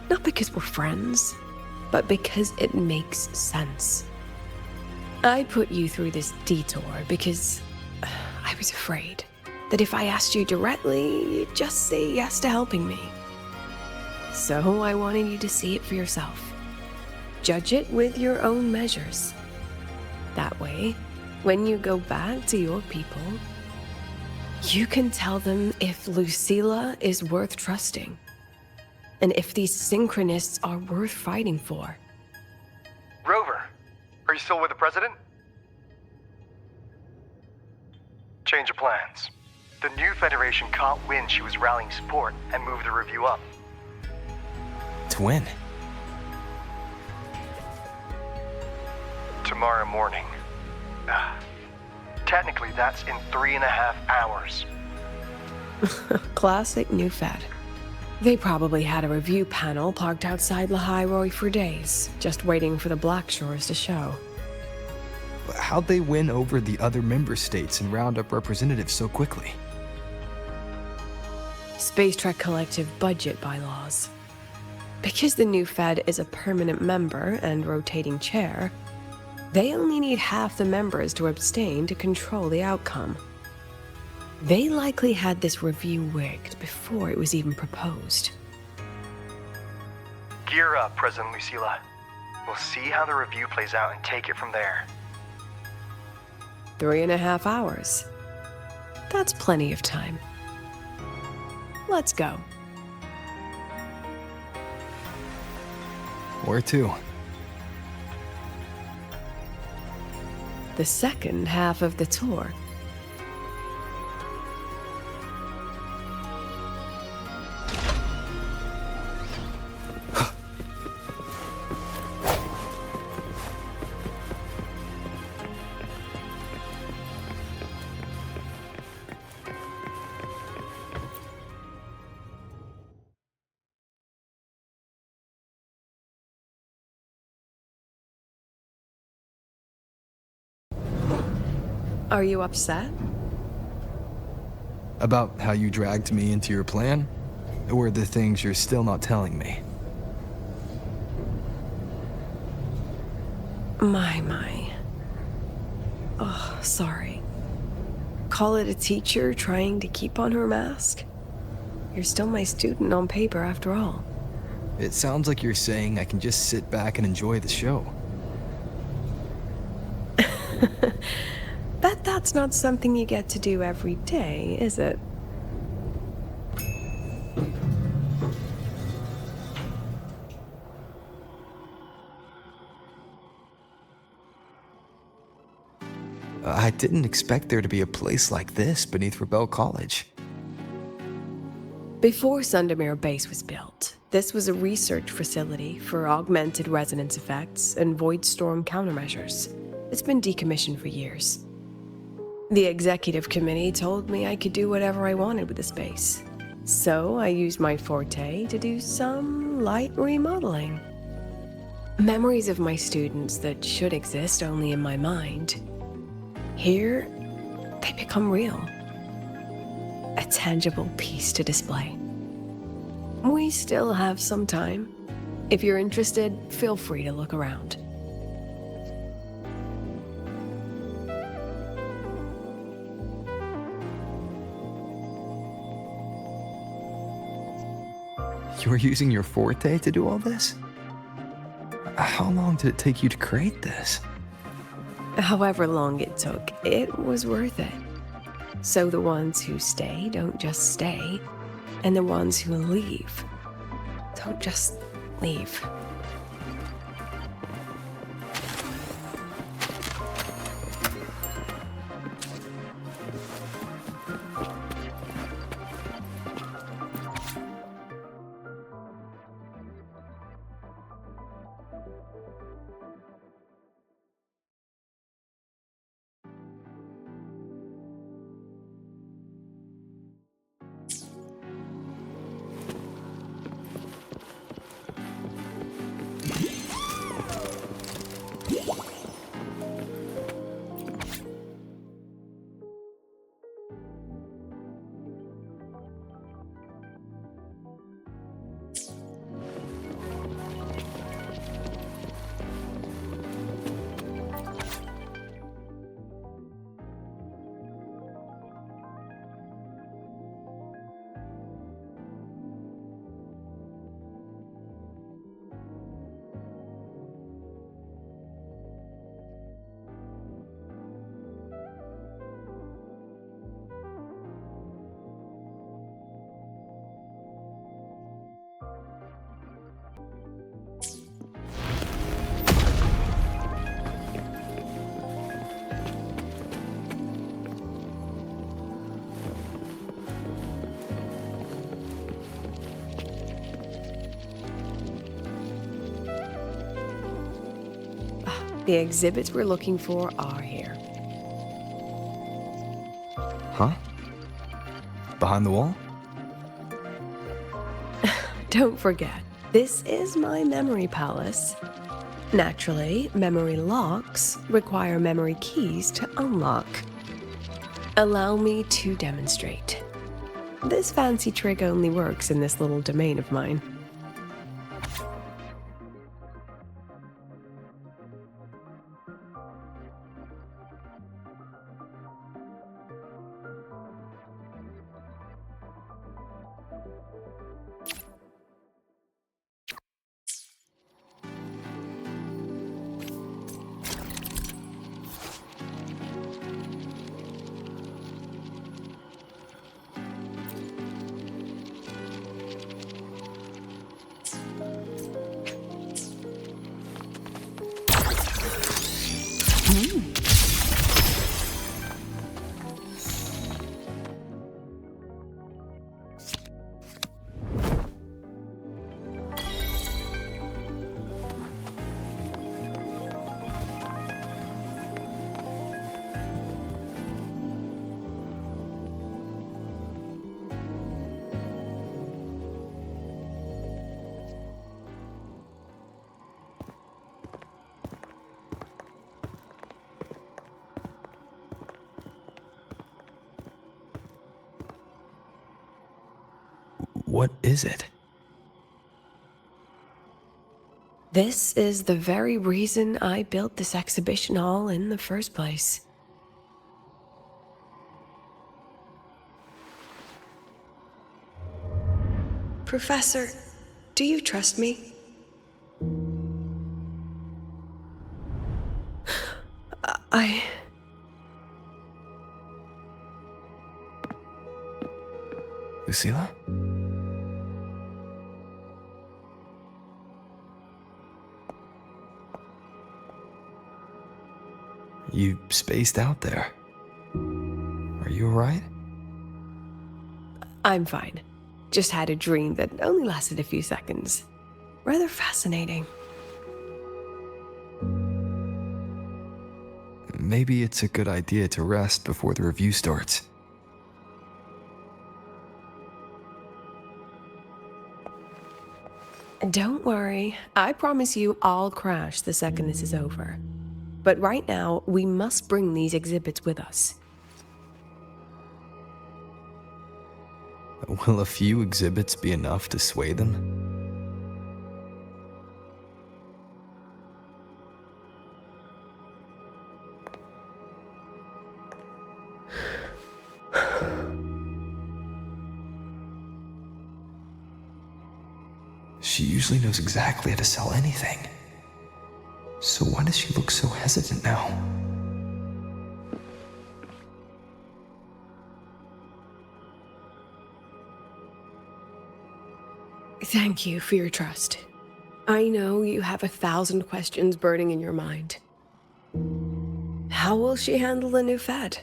Not because we're friends, but because it makes sense. I put you through this detour because I was afraid that if I asked you directly, you'd just say yes to helping me. So I wanted you to see it for yourself. Judge it with your own measures. That way, when you go back to your people, you can tell them if Lucilla is worth trusting, and if these synchronists are worth fighting for. Rover, are you still with the president? Change of plans. The new Federation caught wind she was rallying support and moved the review up. To win. Tomorrow morning. Technically, that's in 3.5 hours. Classic New Fed. They probably had a review panel parked outside Lahairoi for days, just waiting for the Black Shores to show. How'd they win over the other member states and round up representatives so quickly? Space Trek Collective budget bylaws. Because the new Fed is a permanent member and rotating chair, they only need half the members to abstain to control the outcome. They likely had this review rigged before it was even proposed. Gear up, President Lucilla. We'll see how the review plays out and take it from there. 3.5 hours. That's plenty of time. Let's go. Where to? the second half of the tour. Are you upset? About how you dragged me into your plan? Or the things you're still not telling me? My. Oh, sorry. Call it a teacher trying to keep on her mask? You're still my student on paper after all. It sounds like you're saying I can just sit back and enjoy the show. Bet that's not something you get to do every day, is it? I didn't expect there to be a place like this beneath Rebel College. Before Sundermere Base was built, this was a research facility for augmented resonance effects and void storm countermeasures. It's been decommissioned for years. The executive committee told me I could do whatever I wanted with the space. So I used my forte to do some light remodeling. Memories of my students that should exist only in my mind. Here, they become real. A tangible piece to display. We still have some time. If you're interested, feel free to look around. You were using your forte to do all this? How long did it take you to create this? However long it took, it was worth it. So the ones who stay don't just stay, and the ones who leave don't just leave. The exhibits we're looking for are here. Huh? Behind the wall? Don't forget, this is my memory palace. Naturally, memory locks require memory keys to unlock. Allow me to demonstrate. This fancy trick only works in this little domain of mine. What is it? This is the very reason I built this exhibition hall in the first place. Professor, do you trust me? Lucilla? You spaced out there. Are you alright? I'm fine. Just had a dream that only lasted a few seconds. Rather fascinating. Maybe it's a good idea to rest before the review starts. Don't worry. I promise you I'll crash the second this is over. But right now, we must bring these exhibits with us. Will a few exhibits be enough to sway them? She usually knows exactly how to sell anything. So why does she look so hesitant now? Thank you for your trust. I know you have 1,000 questions burning in your mind. How will she handle the new fed?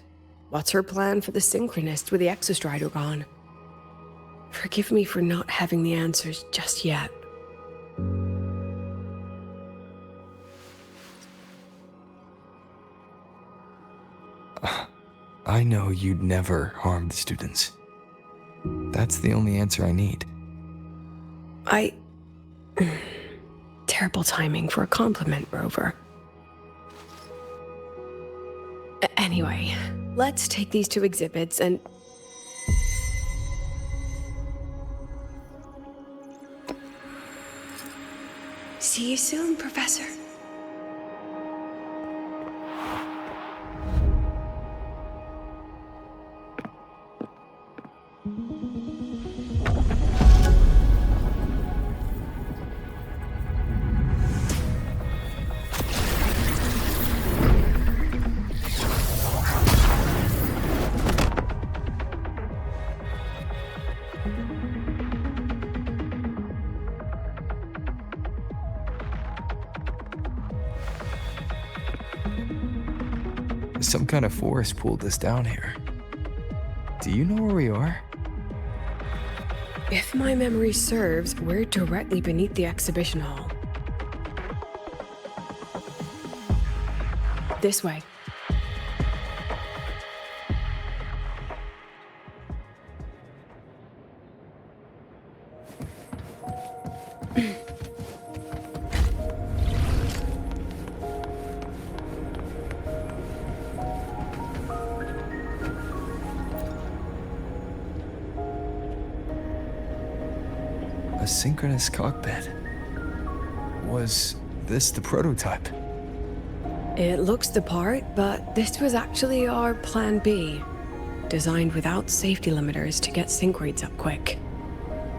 What's her plan for the Synchronist with the Exostrider gone? Forgive me for not having the answers just yet. I know you'd never harm the students. That's the only answer I need. Terrible timing for a compliment, Rover. Anyway, let's take these 2 exhibits and... See you soon, Professor. Some kind of force pulled us down here. Do you know where we are? If my memory serves, we're directly beneath the exhibition hall. This way. A synchronous cockpit. Was this the prototype? It looks the part, but this was actually our Plan B. Designed without safety limiters to get sync rates up quick.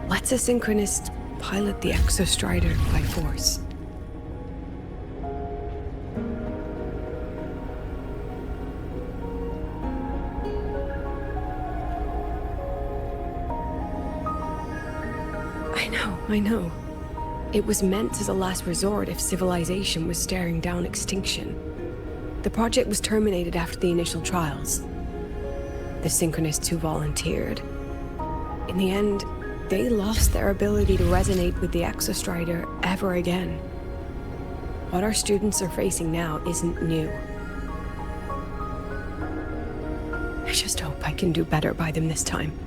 Let's a synchronist pilot the Exostrider by force. I know. It was meant as a last resort if civilization was staring down extinction. The project was terminated after the initial trials. The Synchronists who volunteered, in the end, they lost their ability to resonate with the Exostrider ever again. What our students are facing now isn't new. I just hope I can do better by them this time.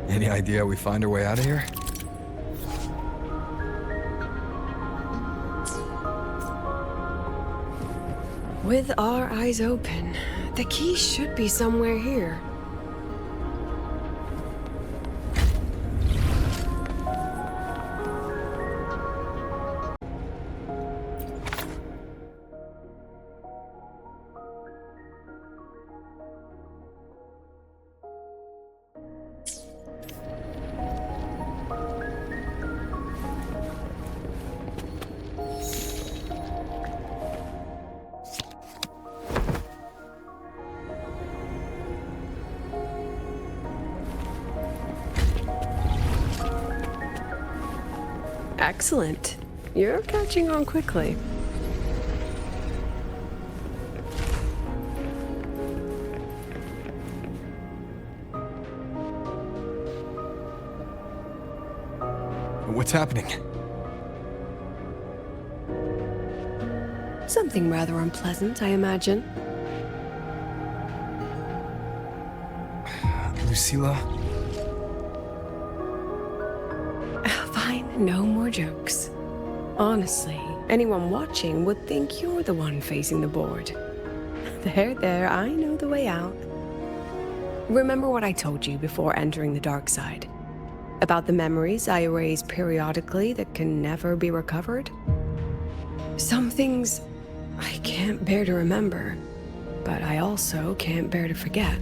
Any idea how we find our way out of here? With our eyes open, The key should be somewhere here. Excellent. You're catching on quickly. What's happening? Something rather unpleasant, I imagine. Lucilla? Fine, no more jokes. Honestly, anyone watching would think you're the one facing the board. There, I know the way out. Remember what I told you before entering the dark side? About the memories I erase periodically that can never be recovered? Some things I can't bear to remember, but I also can't bear to forget.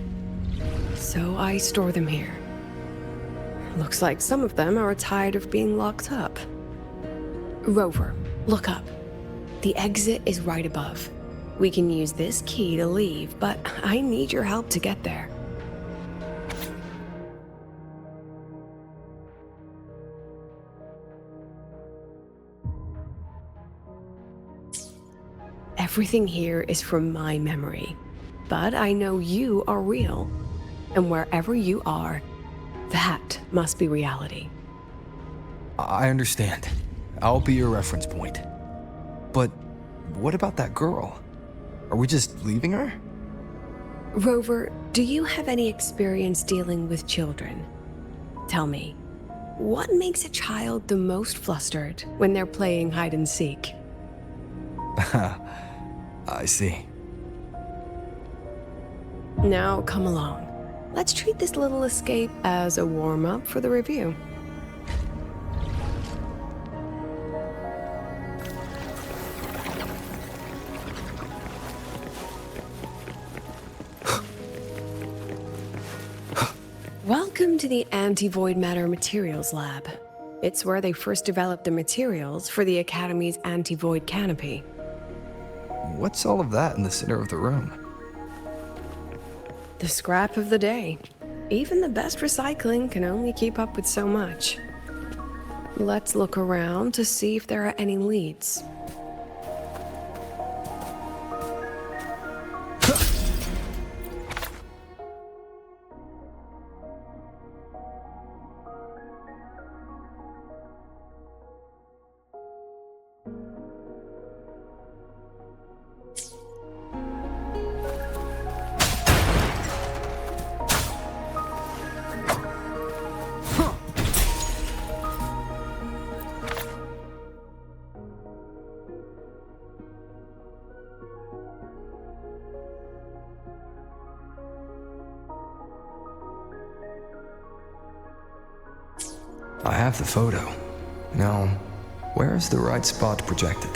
So I store them here. Looks like some of them are tired of being locked up. Rover, look up. The exit is right above. We can use this key to leave, but I need your help to get there. Everything here is from my memory, but I know you are real, and wherever you are, that must be reality. I understand. I'll be your reference point. But what about that girl? Are we just leaving her? Rover, do you have any experience dealing with children? Tell me, what makes a child the most flustered when they're playing hide and seek? I see. Now come along. Let's treat this little escape as a warm-up for the review. Welcome to the Anti-Void Matter Materials Lab. It's where they first developed the materials for the Academy's anti-void canopy. What's all of that in the center of the room? The scrap of the day. Even the best recycling can only keep up with so much. Let's look around to see if there are any leads. I have the photo. Now, where is the right spot projected?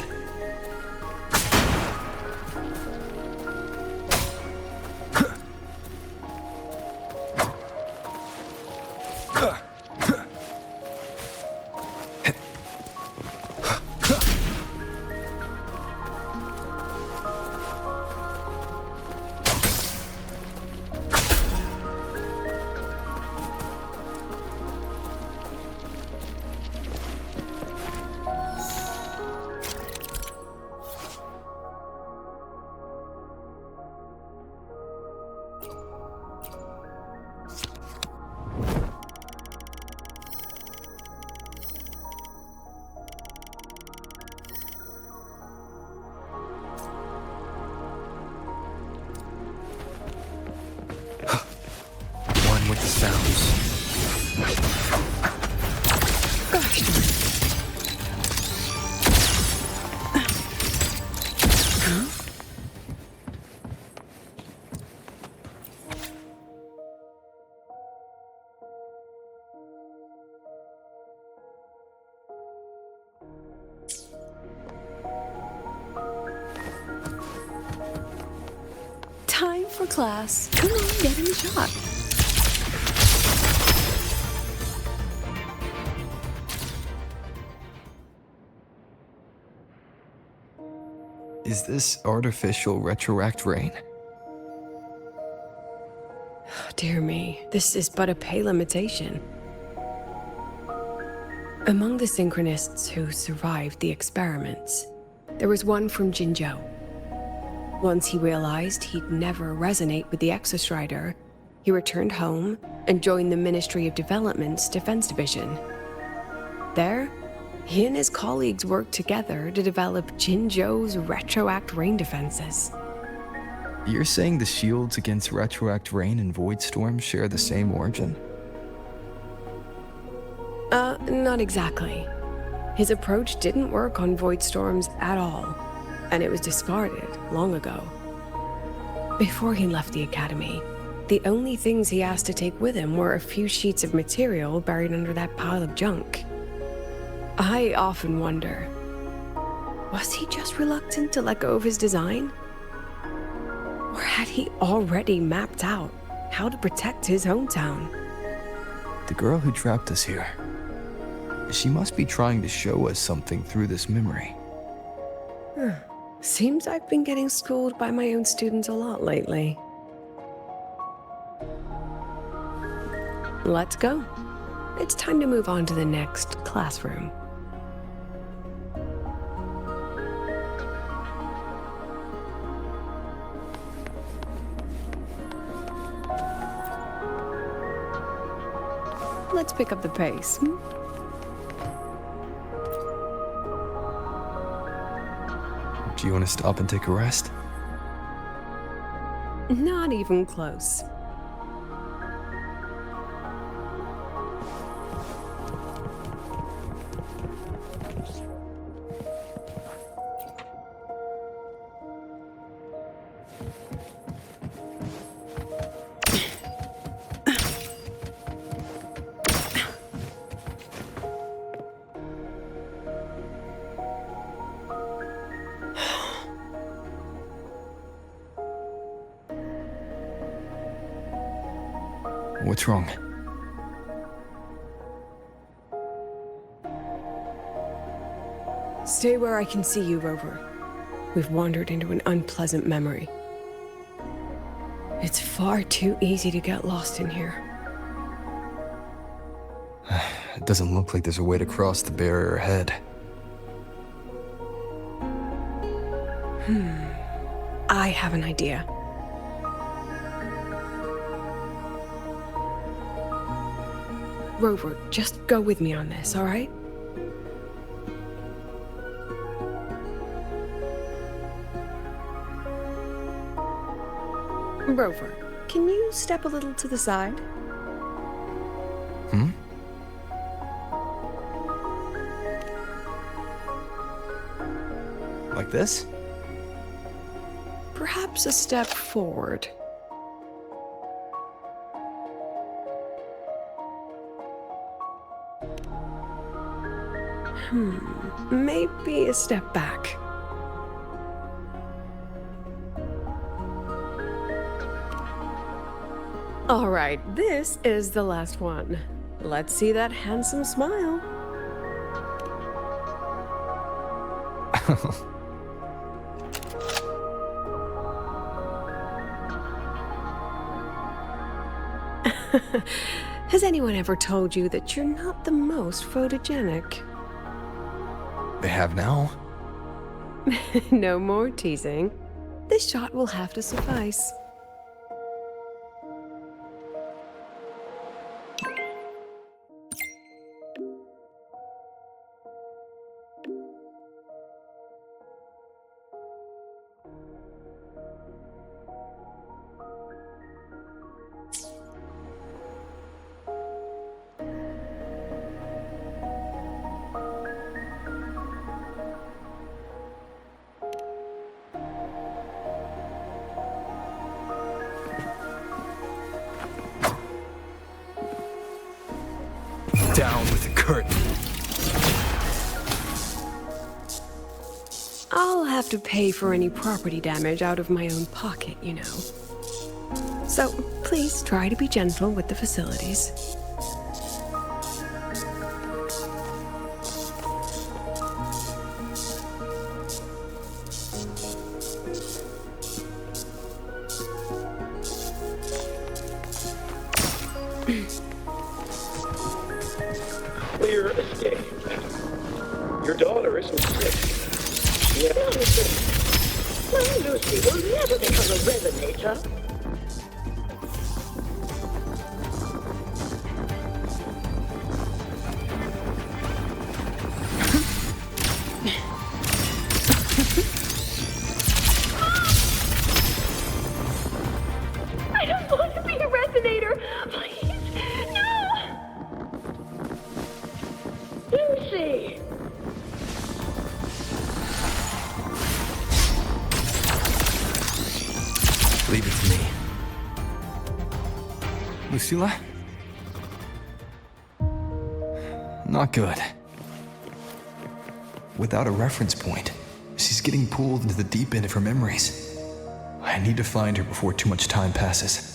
for class. Come on, get in the shot. Is this artificial retroact rain? Dear me, this is but a pale imitation. Among the synchronists who survived the experiments, there was one from Jinzhou. Once he realized he'd never resonate with the Exostrider, he returned home and joined the Ministry of Development's Defense Division. There, he and his colleagues worked together to develop Jinzhou's retroact rain defenses. You're saying the shields against retroact rain and void storms share the same origin? Not exactly. His approach didn't work on void storms at all, and it was discarded long ago. Before he left the academy, the only things he asked to take with him were a few sheets of material buried under that pile of junk. I often wonder, was he just reluctant to let go of his design? Or had he already mapped out how to protect his hometown? The girl who trapped us here, she must be trying to show us something through this memory. Seems I've been getting schooled by my own students a lot lately. Let's go. It's time to move on to the next classroom. Let's pick up the pace. Do you want to stop and take a rest? Not even close. What's wrong? Stay where I can see you, Rover. We've wandered into an unpleasant memory. It's far too easy to get lost in here. It doesn't look like there's a way to cross the barrier ahead. I have an idea. Rover, just go with me on this, all right? Rover, can you step a little to the side? Like this? Perhaps a step forward. Maybe a step back. All right, this is the last one. Let's see that handsome smile. Has anyone ever told you that you're not the most photogenic? They have now? No more teasing. This shot will have to suffice. Down with the curtain. I'll have to pay for any property damage out of my own pocket, you know. So please try to be gentle with the facilities. Clear escape. Your daughter isn't sick. Yeah. My Lucy will never become a resonator. I don't want to be a resonator! Please, no! Lucy! Leave it to me. Lucilla? Not good. Without a reference point, she's getting pulled into the deep end of her memories. I need to find her before too much time passes.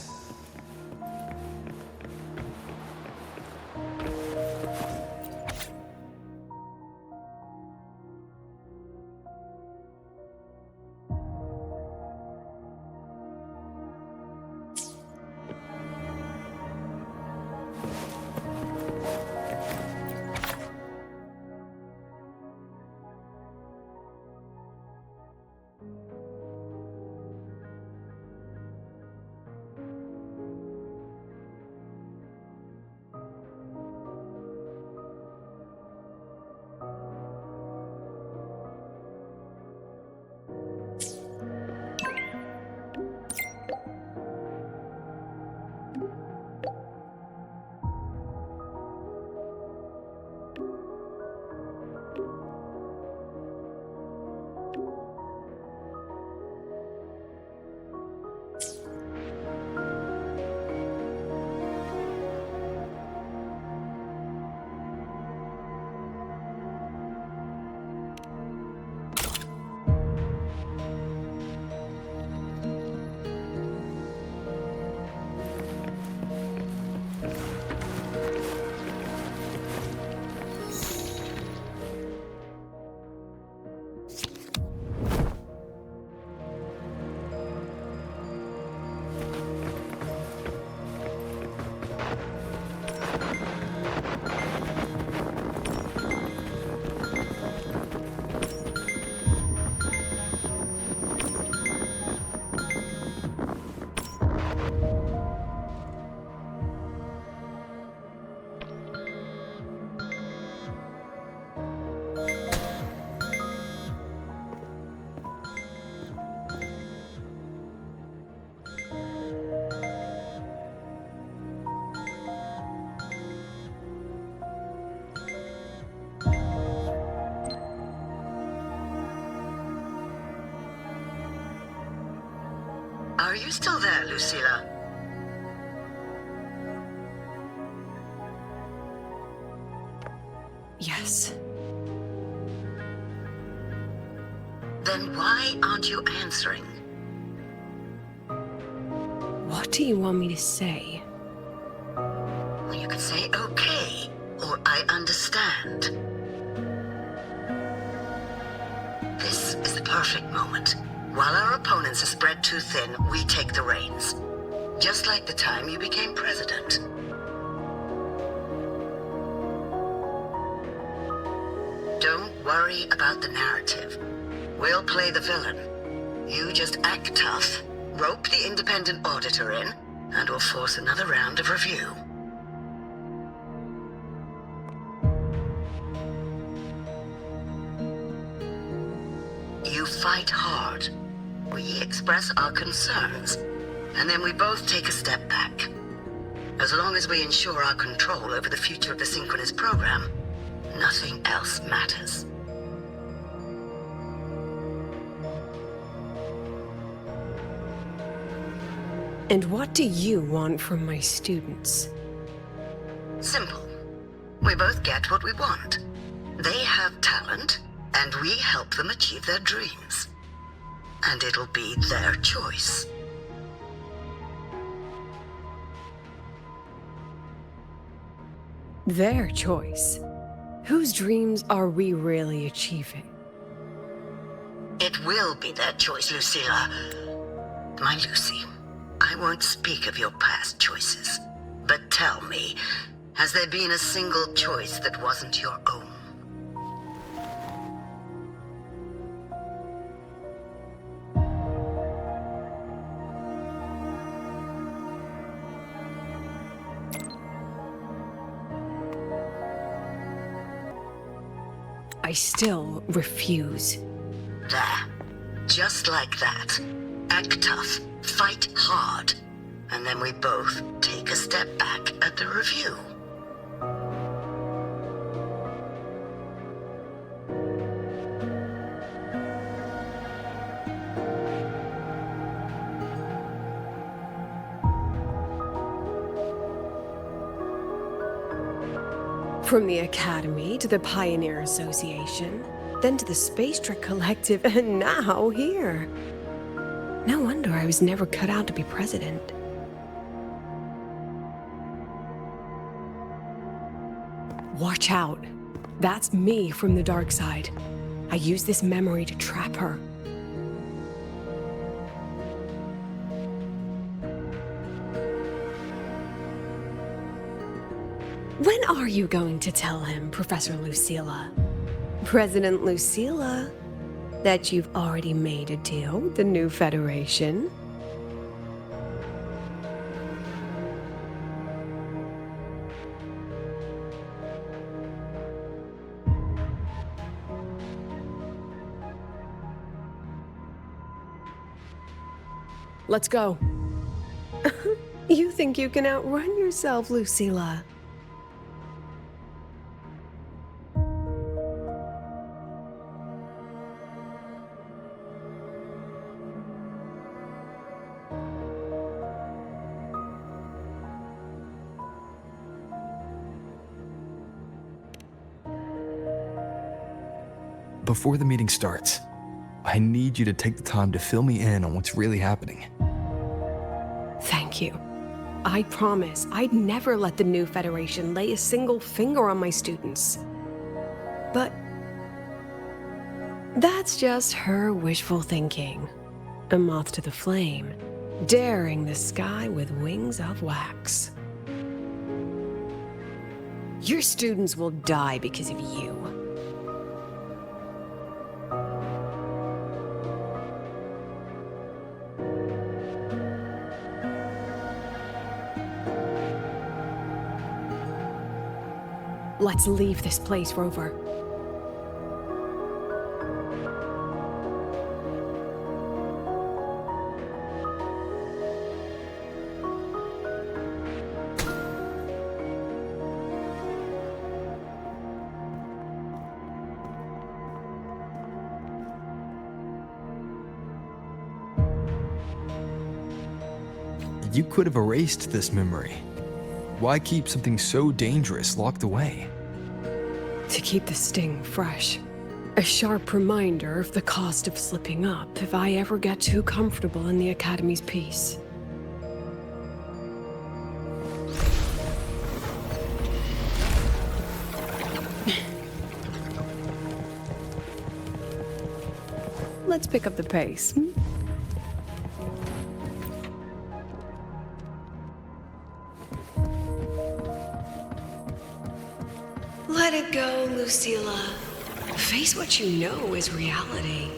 Are you still there, Lucilla? Yes. Then why aren't you answering? What do you want me to say? Well, you could say okay, or I understand. This is the perfect moment. While our opponents are spread too thin, we take the reins. Just like the time you became president. Don't worry about the narrative. We'll play the villain. You just act tough, rope the independent auditor in, and we'll force another round of review. You fight hard. We express our concerns, and then we both take a step back. As long as we ensure our control over the future of the Synchronous program, nothing else matters. And what do you want from my students? Simple. We both get what we want. They have talent, and we help them achieve their dreams. And it'll be their choice. Their choice. Whose dreams are we really achieving? It will be their choice, Lucilla. My Lucy, I won't speak of your past choices. But tell me, has there been a single choice that wasn't your own? I still refuse. There. Just like that. Act tough. Fight hard. And then we both take a step back at the review. From the Academy to the Pioneer Association, then to the Space Trek Collective, and now here. No wonder I was never cut out to be president. Watch out. That's me from the dark side. I use this memory to trap her. When are you going to tell him, Professor Lucilla? President Lucilla, that you've already made a deal with the new Federation? Let's go. You think you can outrun yourself, Lucilla? Before the meeting starts, I need you to take the time to fill me in on what's really happening. Thank you. I promise I'd never let the new Federation lay a single finger on my students. But that's just her wishful thinking. A moth to the flame, daring the sky with wings of wax. Your students will die because of you. Let's leave this place, Rover. You could have erased this memory. Why keep something so dangerous locked away? To keep the sting fresh. A sharp reminder of the cost of slipping up if I ever get too comfortable in the Academy's peace. Let's pick up the pace. Let it go, Lucilla. Face what you know is reality.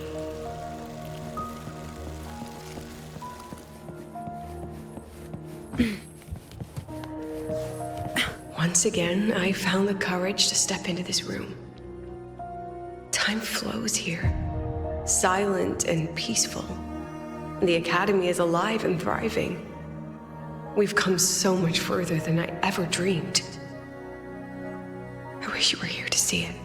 Once again, I found the courage to step into this room. Time flows here, silent and peaceful. The Academy is alive and thriving. We've come so much further than I ever dreamed. I wish you were here to see it.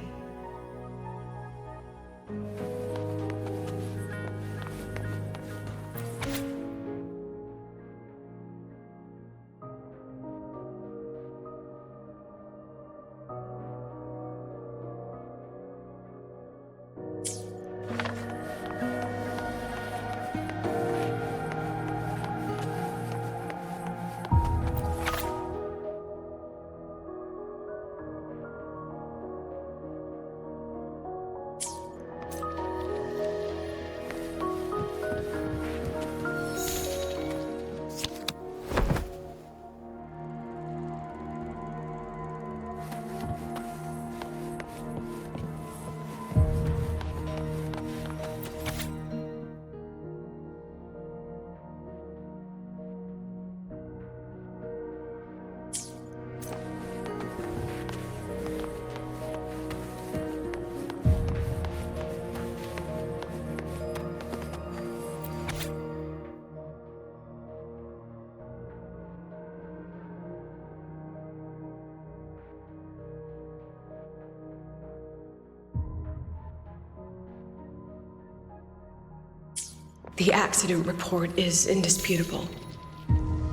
The accident report is indisputable.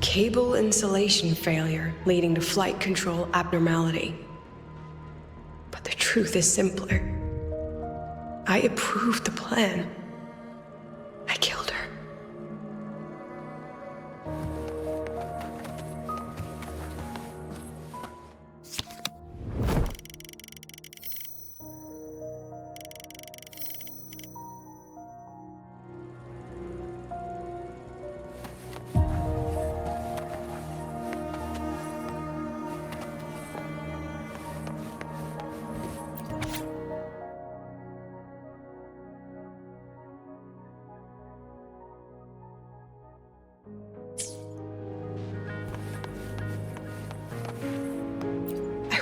Cable insulation failure leading to flight control abnormality. But the truth is simpler. I approved the plan. I killed her.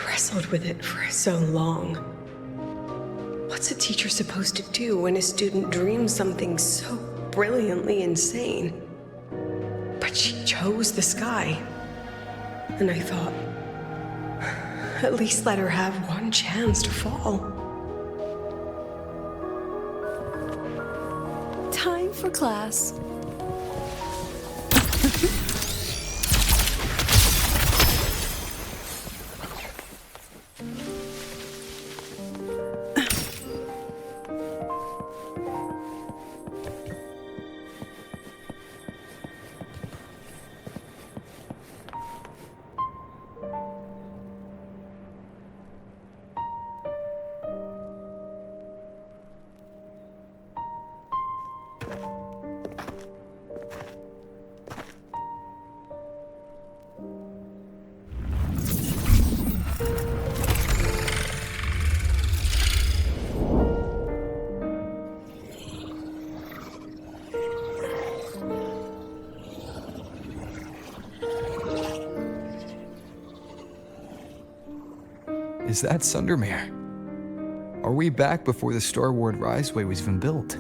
Wrestled with it for so long. What's a teacher supposed to do when a student dreams something so brilliantly insane? But she chose the sky. And I thought, at least let her have one chance to fall. Time for class. Is that Sundermere? Are we back before the Starward Riseway was even built?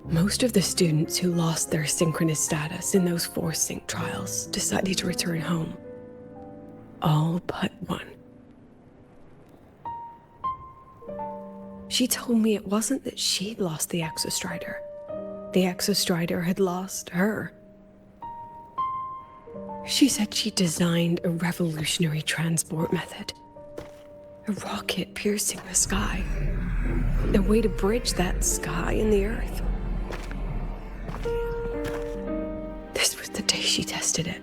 Most of the students who lost their synchronous status in those 4 sync trials decided to return home. All but one. She told me it wasn't that she'd lost the Exostrider. The Exostrider had lost her. She said she designed a revolutionary transport method. A rocket piercing the sky. A way to bridge that sky and the Earth. This was the day she tested it.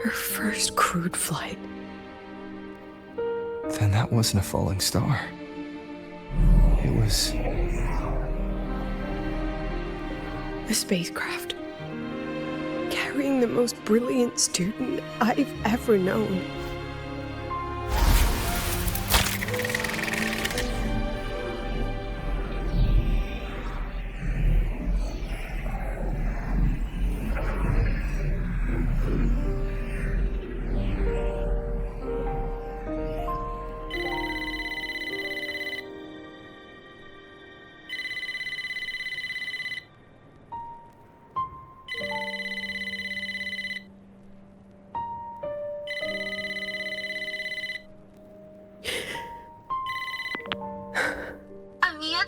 Her first crewed flight. Then that wasn't a falling star. It was... a spacecraft. Carrying the most brilliant student I've ever known.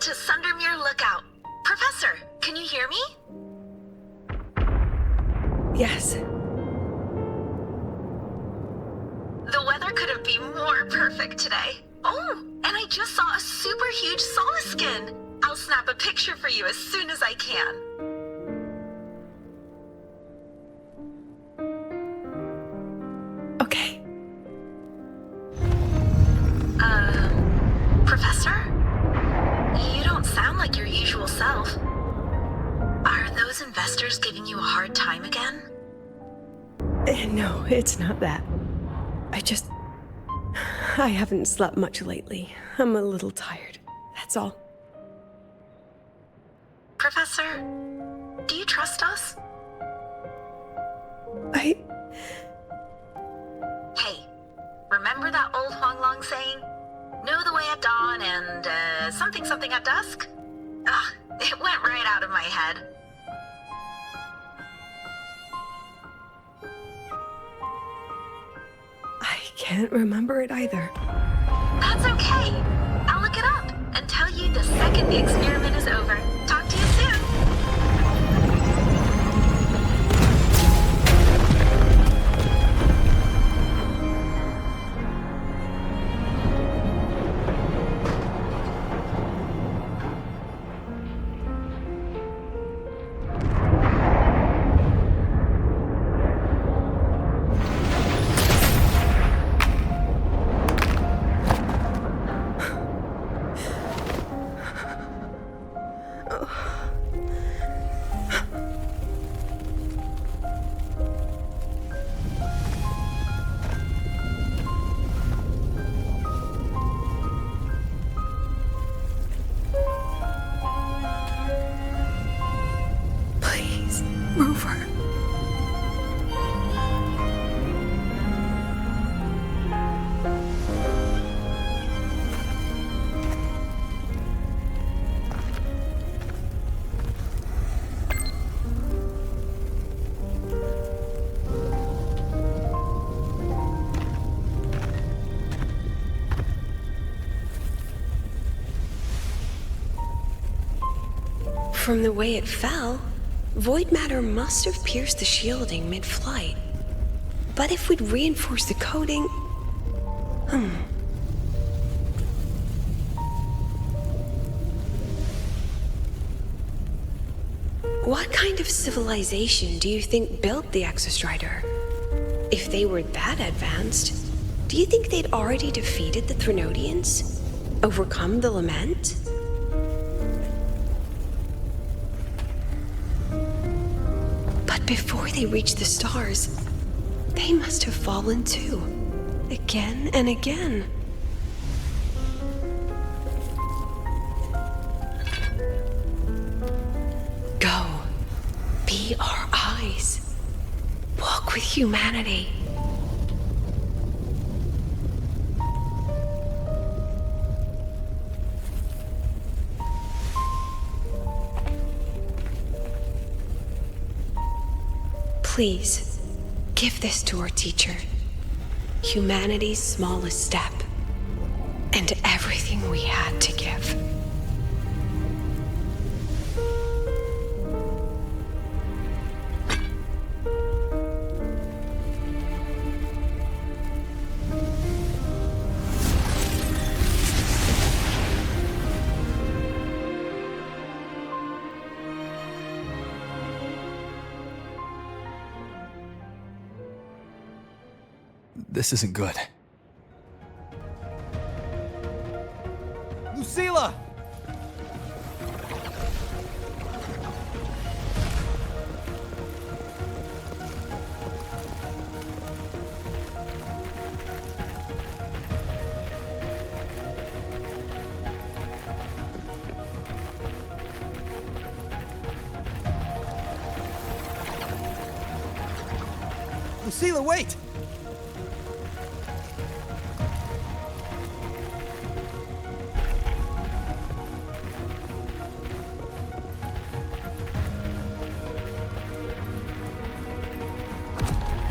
To Sundermere Lookout. Professor, can you hear me? Yes. The weather couldn't be more perfect today. Oh, and I just saw a super huge Solaskin. I'll snap a picture for you as soon as I can. Okay. Professor? You don't sound like your usual self. Are those investors giving you a hard time again? No, it's not that. I haven't slept much lately. I'm a little tired. That's all. Professor, do you trust us? Hey, remember that old Huanglong saying? Know the way at dawn and, something at dusk? Ugh, it went right out of my head. I can't remember it either. That's okay. I'll look it up and tell you the second the experiment is over. Talk to you soon. From the way it fell, void matter must have pierced the shielding mid-flight. But if we'd reinforced the coating... What kind of civilization do you think built the Exostrider? If they were that advanced, do you think they'd already defeated the Threnodians? Overcome the Lament? But before they reached the stars, they must have fallen too. Again and again. Go. Be our eyes. Walk with humanity. Please, give this to our teacher. Humanity's smallest step, and everything we had to give. This isn't good. Lucilla! Lucilla, wait!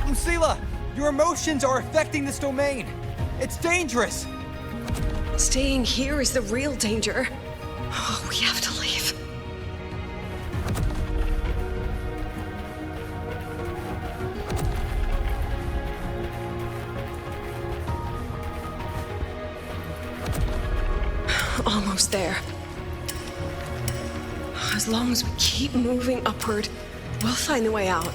Lucilla, your emotions are affecting this domain. It's dangerous. Staying here is the real danger. Oh, we have to leave. Almost there. As long as we keep moving upward, we'll find the way out.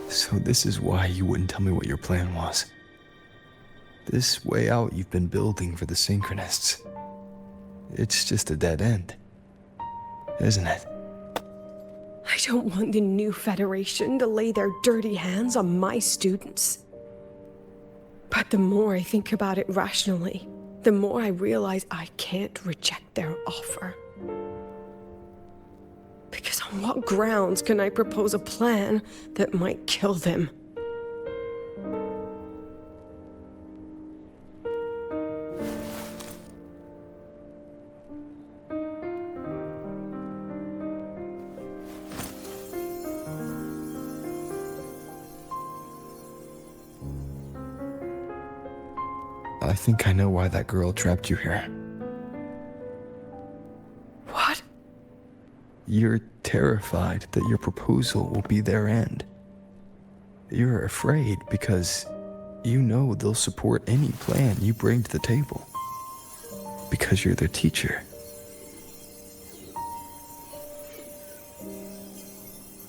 So this is why you wouldn't tell me what your plan was. This way out you've been building for the Synchronists. It's just a dead end, isn't it? I don't want the new Federation to lay their dirty hands on my students. But the more I think about it rationally, the more I realize I can't reject their offer. Because on what grounds can I propose a plan that might kill them? I think I know why that girl trapped you here. What? You're terrified that your proposal will be their end. You're afraid because you know they'll support any plan you bring to the table. Because you're their teacher.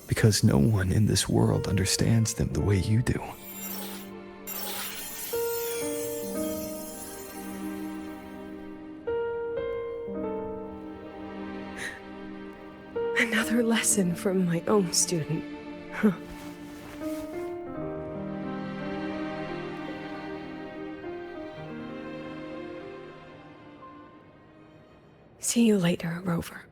Because no one in this world understands them the way you do. Another lesson from my own student. Huh. See you later, Rover.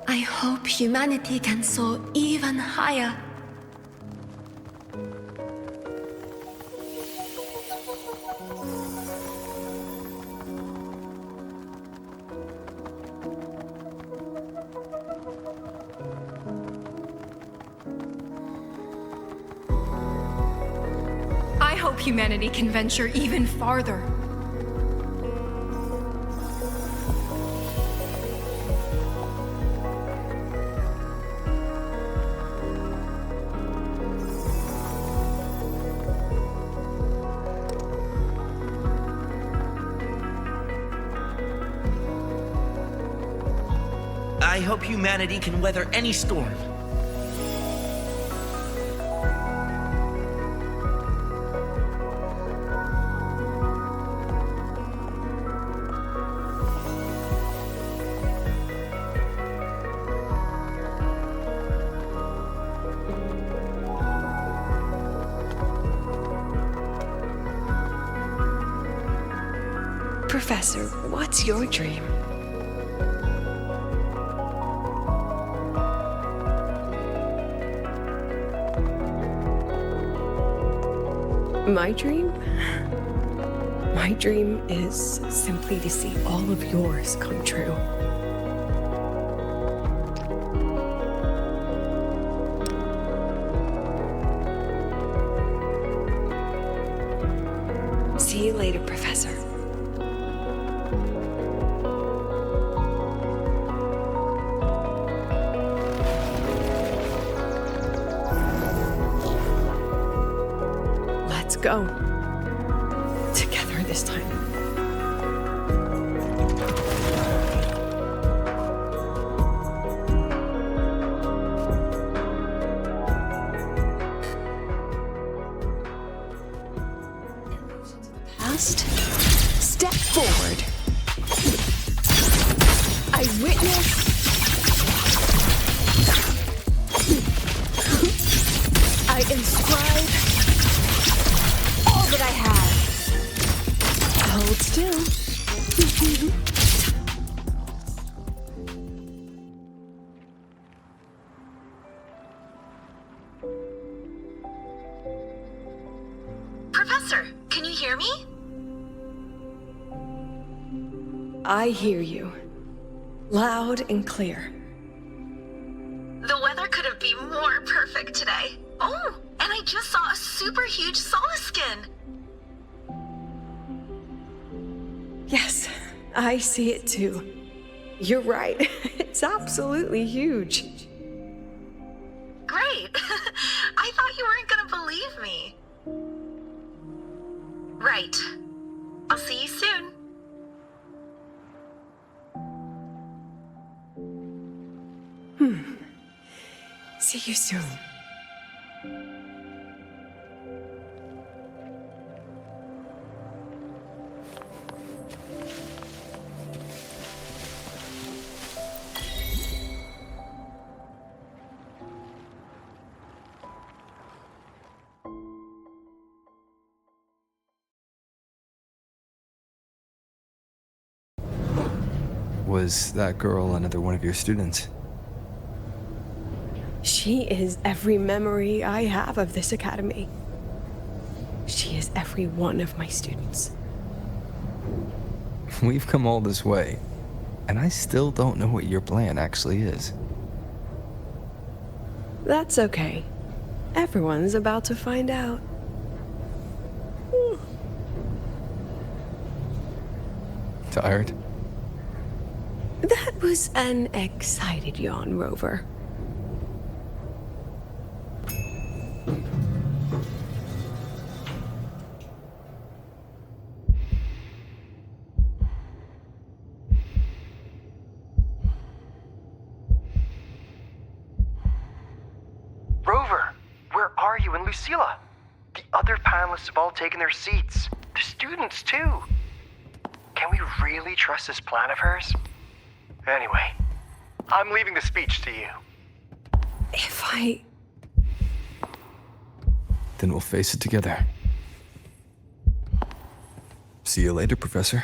I hope humanity can soar even higher. I hope humanity can venture even farther. I hope humanity can weather any storm. Professor, what's your dream? My dream? My dream is simply to see all of yours come true. See you later, Professor. Let's go. Together this time. Past, step forward. I witness. I inscribe all that I have. Held Professor, can you hear me? I hear you. Loud and clear. The weather couldn't be more perfect today. Oh, and I just saw a super huge Solaskin. Yes, I see it too. You're right. It's absolutely huge. Great. I thought you weren't gonna believe me. Right. I'll see you soon. See you soon. Was that girl another one of your students? She is every memory I have of this academy. She is every one of my students. We've come all this way, and I still don't know what your plan actually is. That's okay. Everyone's about to find out. Tired? That was an excited yawn, Rover. Rover, where are you and Lucilla? The other panelists have all taken their seats. The students, too. Can we really trust this plan of hers? Anyway, I'm leaving the speech to you. If I... Then we'll face it together. See you later, Professor.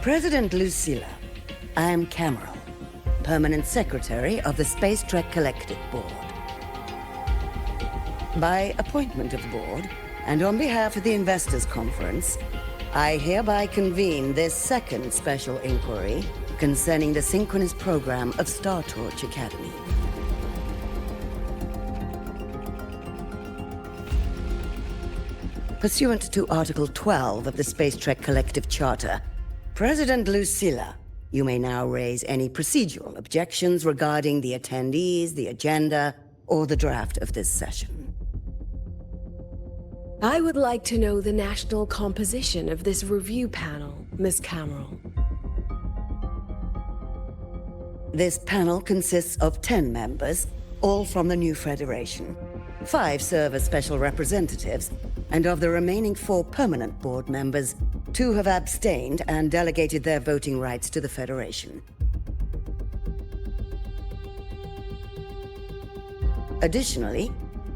President Lucilla, I'm Cameron, Permanent Secretary of the Space Trek Collective Board. By appointment of the board, and on behalf of the Investors Conference, I hereby convene this second special inquiry concerning the synchronous program of Star Torch Academy. Pursuant to Article 12 of the Space Trek Collective Charter, President Lucilla, you may now raise any procedural objections regarding the attendees, the agenda, or the draft of this session. I would like to know the national composition of this review panel, Miss Cameron. This panel consists of 10 members, all from the new Federation. 5 serve as special representatives, and of the remaining 4 permanent board members, 2 have abstained and delegated their voting rights to the Federation. Additionally,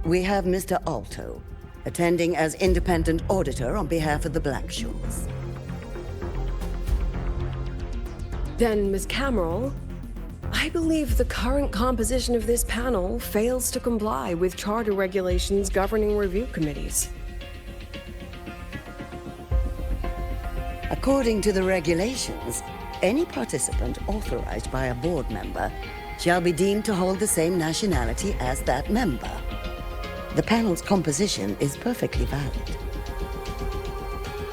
we have Mr. Alto, attending as independent auditor on behalf of the Blackshores. Then, Ms. Cameron, I believe the current composition of this panel fails to comply with charter regulations governing review committees. According to the regulations, any participant authorized by a board member shall be deemed to hold the same nationality as that member. The panel's composition is perfectly valid.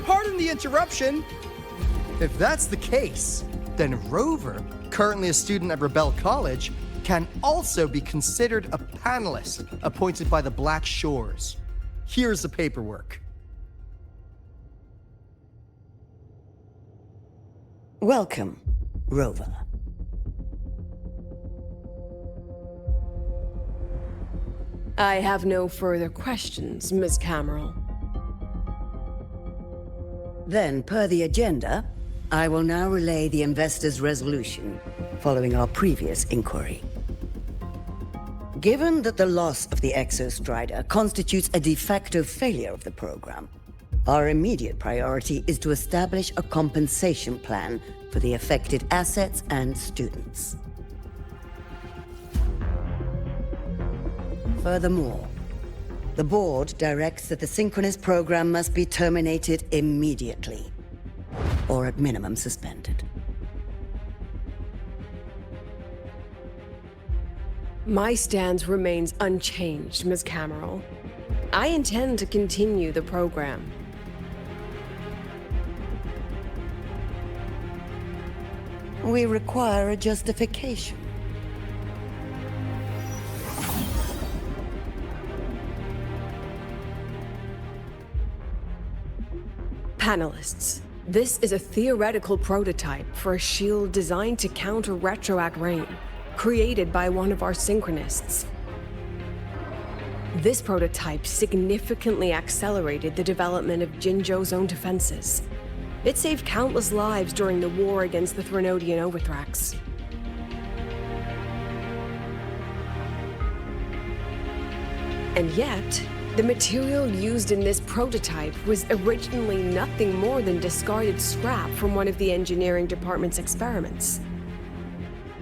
Pardon the interruption. If that's the case, then Rover, currently a student at Rebel College, can also be considered a panelist appointed by the Black Shores. Here's the paperwork. Welcome, Rover. I have no further questions, Ms. Cameron. Then, per the agenda, I will now relay the investor's resolution following our previous inquiry. Given that the loss of the Exostrider constitutes a de facto failure of the program, our immediate priority is to establish a compensation plan for the affected assets and students. Furthermore, the board directs that the synchronous program must be terminated immediately, or at minimum suspended. My stance remains unchanged, Ms. Cameron. I intend to continue the program. We require a justification. Panelists, this is a theoretical prototype for a shield designed to counter retroact rain, created by one of our synchronists. This prototype significantly accelerated the development of Jinzhou's own defenses. It saved countless lives during the war against the Threnodian Overthrax. And yet, the material used in this prototype was originally nothing more than discarded scrap from one of the engineering department's experiments.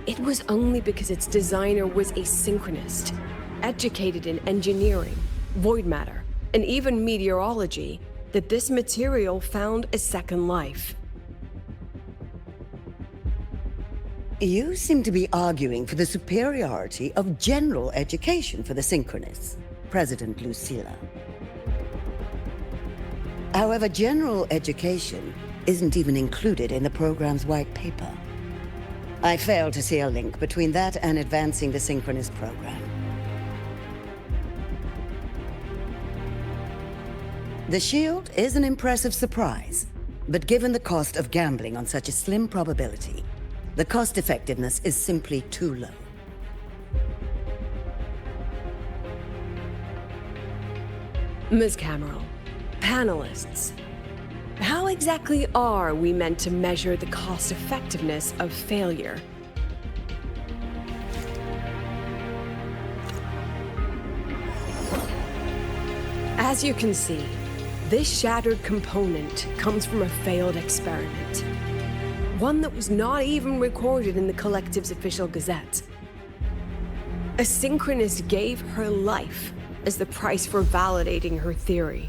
It was only because its designer was a synchronist, educated in engineering, void matter, and even meteorology, that this material found a second life. You seem to be arguing for the superiority of general education for the synchronists, President Lucilla. However, general education isn't even included in the program's white paper. I fail to see a link between that and advancing the synchronous program. The shield is an impressive surprise, but given the cost of gambling on such a slim probability, the cost-effectiveness is simply too low. Ms. Cameron, panelists, how exactly are we meant to measure the cost-effectiveness of failure? As you can see, this shattered component comes from a failed experiment. One that was not even recorded in the Collective's official gazette. A synchronist gave her life as the price for validating her theory.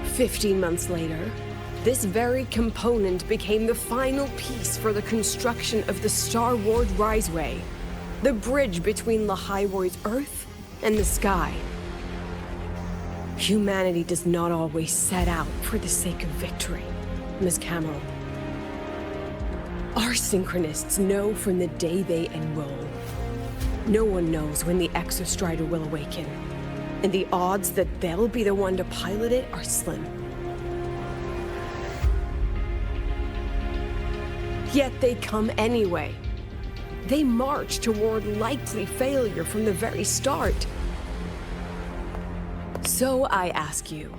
15 months later, this very component became the final piece for the construction of the Star Wars Riseway, the bridge between Lahaiwoi's Earth and the sky. Humanity does not always set out for the sake of victory, Ms. Cameron. Our synchronists know from the day they enroll. No one knows when the Exostrider will awaken, and the odds that they'll be the one to pilot it are slim. Yet they come anyway. They march toward likely failure from the very start. So I ask you,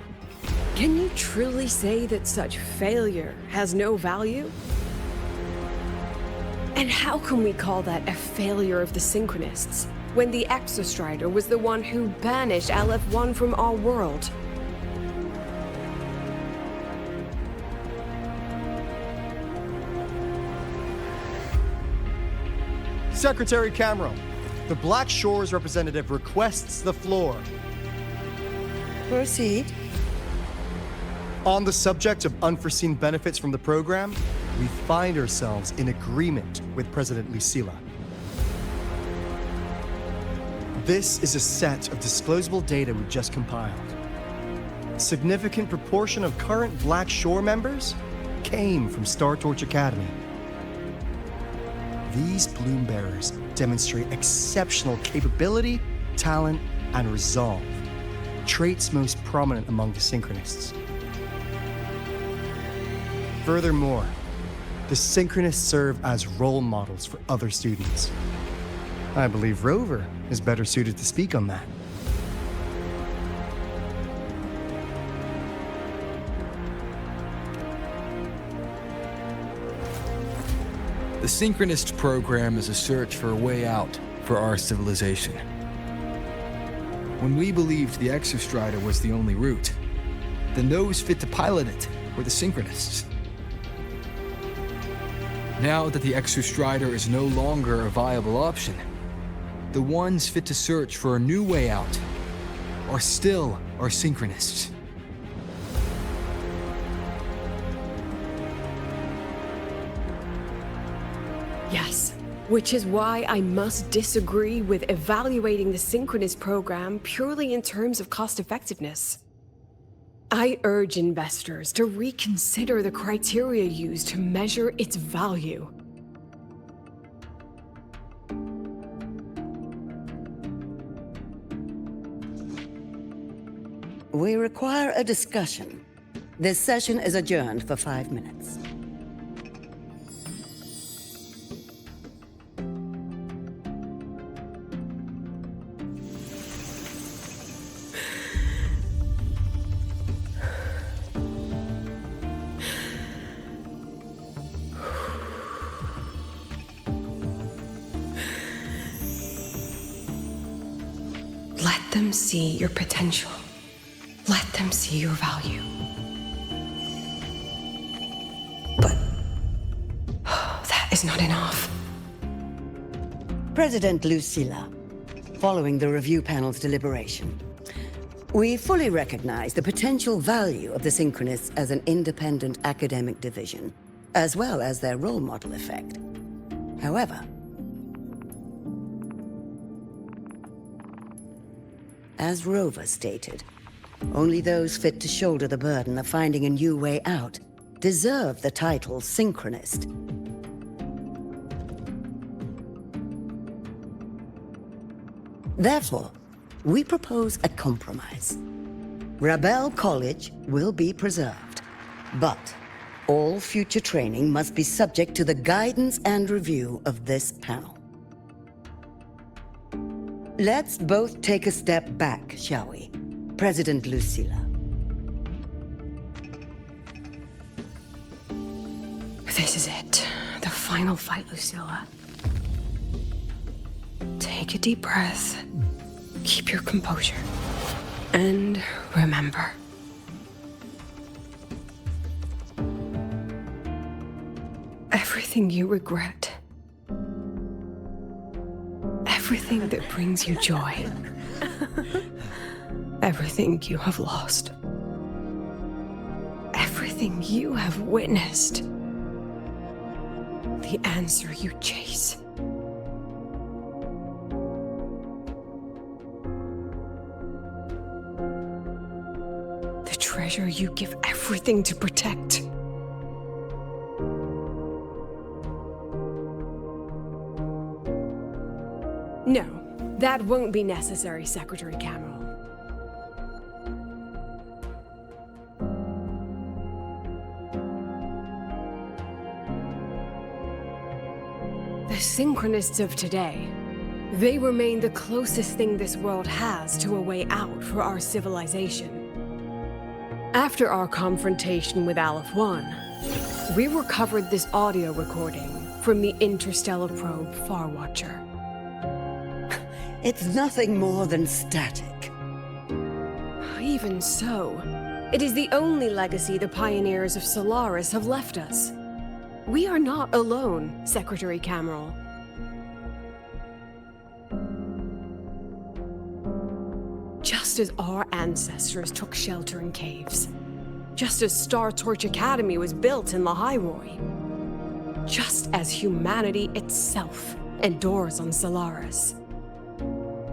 can you truly say that such failure has no value? And how can we call that a failure of the Synchronists, when the Exostrider was the one who banished LF-1 from our world? Secretary Cameron, the Black Shores representative requests the floor. Proceed. On the subject of unforeseen benefits from the program, we find ourselves in agreement with President Lucilla. This is a set of disclosable data we just compiled. A significant proportion of current Black Shore members came from Star Torch Academy. These bloom bearers demonstrate exceptional capability, talent, and resolve, traits most prominent among the Synchronists. Furthermore, the Synchronists serve as role models for other students. I believe Rover is better suited to speak on that. The Synchronist program is a search for a way out for our civilization. When we believed the Exostrider was the only route, then those fit to pilot it were the Synchronists. Now that the Exostrider is no longer a viable option, the ones fit to search for a new way out are still our Synchronists. Yes, which is why I must disagree with evaluating the Synchronist program purely in terms of cost effectiveness. I urge investors to reconsider the criteria used to measure its value. We require a discussion. This session is adjourned for 5 minutes. Let them see your potential. Let them see your value. But that is not enough. President Lucilla, following the review panel's deliberation, we fully recognize the potential value of the Synchronists as an independent academic division, as well as their role model effect. However, as Rover stated, only those fit to shoulder the burden of finding a new way out deserve the title Synchronist. Therefore, we propose a compromise. Rebel College will be preserved, but all future training must be subject to the guidance and review of this panel. Let's both take a step back, shall we? President Lucilla. This is it. The final fight, Lucilla. Take a deep breath. Keep your composure. And remember. Everything you regret. Everything that brings you joy. Everything you have lost. Everything you have witnessed. The answer you chase. The treasure you give everything to protect. No, that won't be necessary, Secretary Cameron. The Synchronists of today, they remain the closest thing this world has to a way out for our civilization. After our confrontation with Aleph 1, we recovered this audio recording from the interstellar probe Farwatcher. It's nothing more than static. Even so, it is the only legacy the pioneers of Solaris have left us. We are not alone, Secretary Cameron. Just as our ancestors took shelter in caves, just as Star Torch Academy was built in Lahairoi. Just as humanity itself endures on Solaris.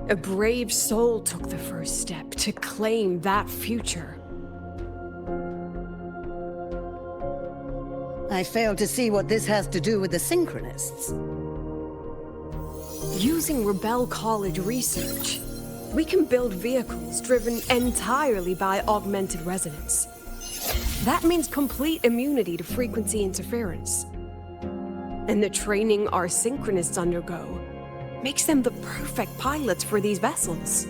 A brave soul took the first step to claim that future. I fail to see what this has to do with the Synchronists. Using Rebel College research, we can build vehicles driven entirely by augmented resonance. That means complete immunity to frequency interference. And the training our Synchronists undergo makes them the perfect pilots for these vessels.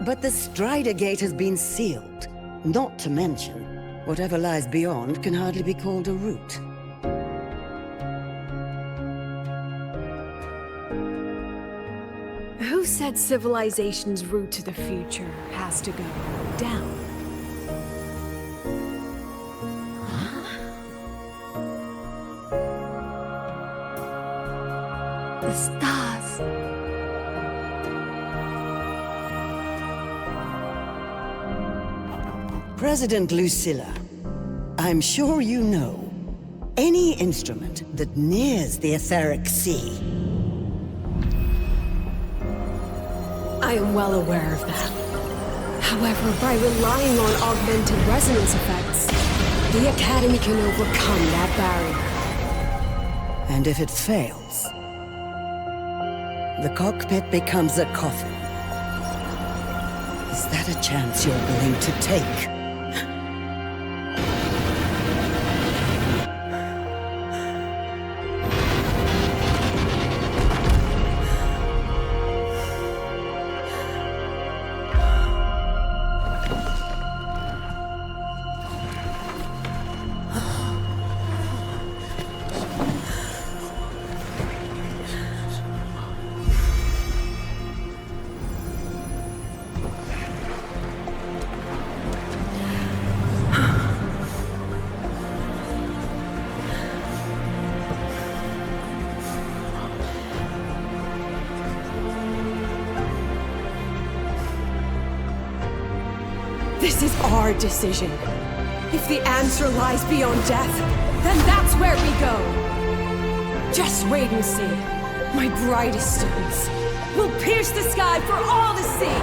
But the Strider Gate has been sealed. Not to mention, whatever lies beyond can hardly be called a route. Who said civilization's route to the future has to go down? The stars. President Lucilla, I'm sure you know, any instrument that nears the etheric sea. I am well aware of that. However, by relying on augmented resonance effects, the Academy can overcome that barrier. And if it fails, the cockpit becomes a coffin. Is that a chance you're willing to take? This is our decision. If the answer lies beyond death, then that's where we go. Just wait and see. My brightest students will pierce the sky for all to see.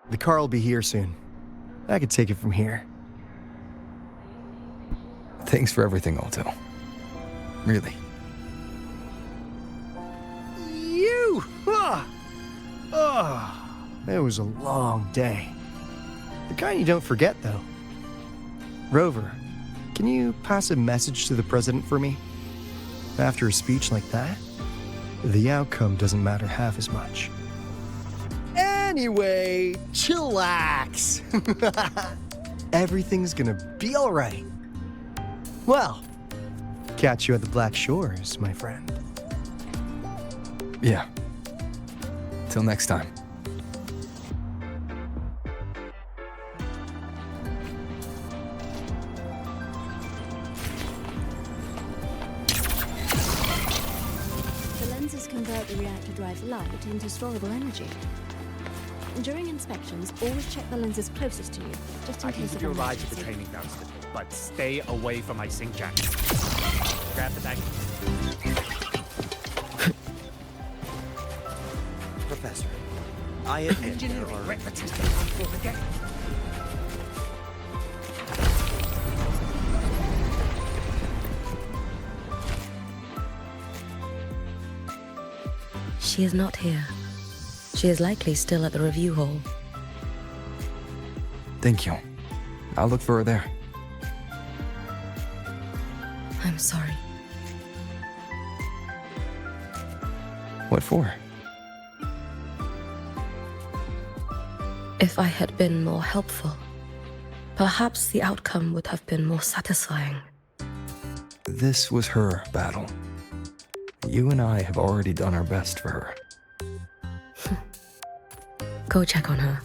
The car will be here soon. I could take it from here. Thanks for everything, Alto. Really. You! It was a long day. The kind you don't forget, though. Rover, can you pass a message to the president for me? After a speech like that, the outcome doesn't matter half as much. Anyway, chillax. Everything's gonna be all right. Well, catch you at the Black Shores, my friend. Yeah. Till next time. The lenses convert the reactor drive's light into storable energy. During inspections, always check the lenses closest to you, just in I can case give of you a ride to the emergency. training grounds, but stay away from my sync jack. Grab the bag. Professor, I admit there Engineering are... records for the day. She is not here. She is likely still at the review hall. Thank you. I'll look for her there. I'm sorry. What for? If I had been more helpful, perhaps the outcome would have been more satisfying. This was her battle. You and I have already done our best for her. Go check on her.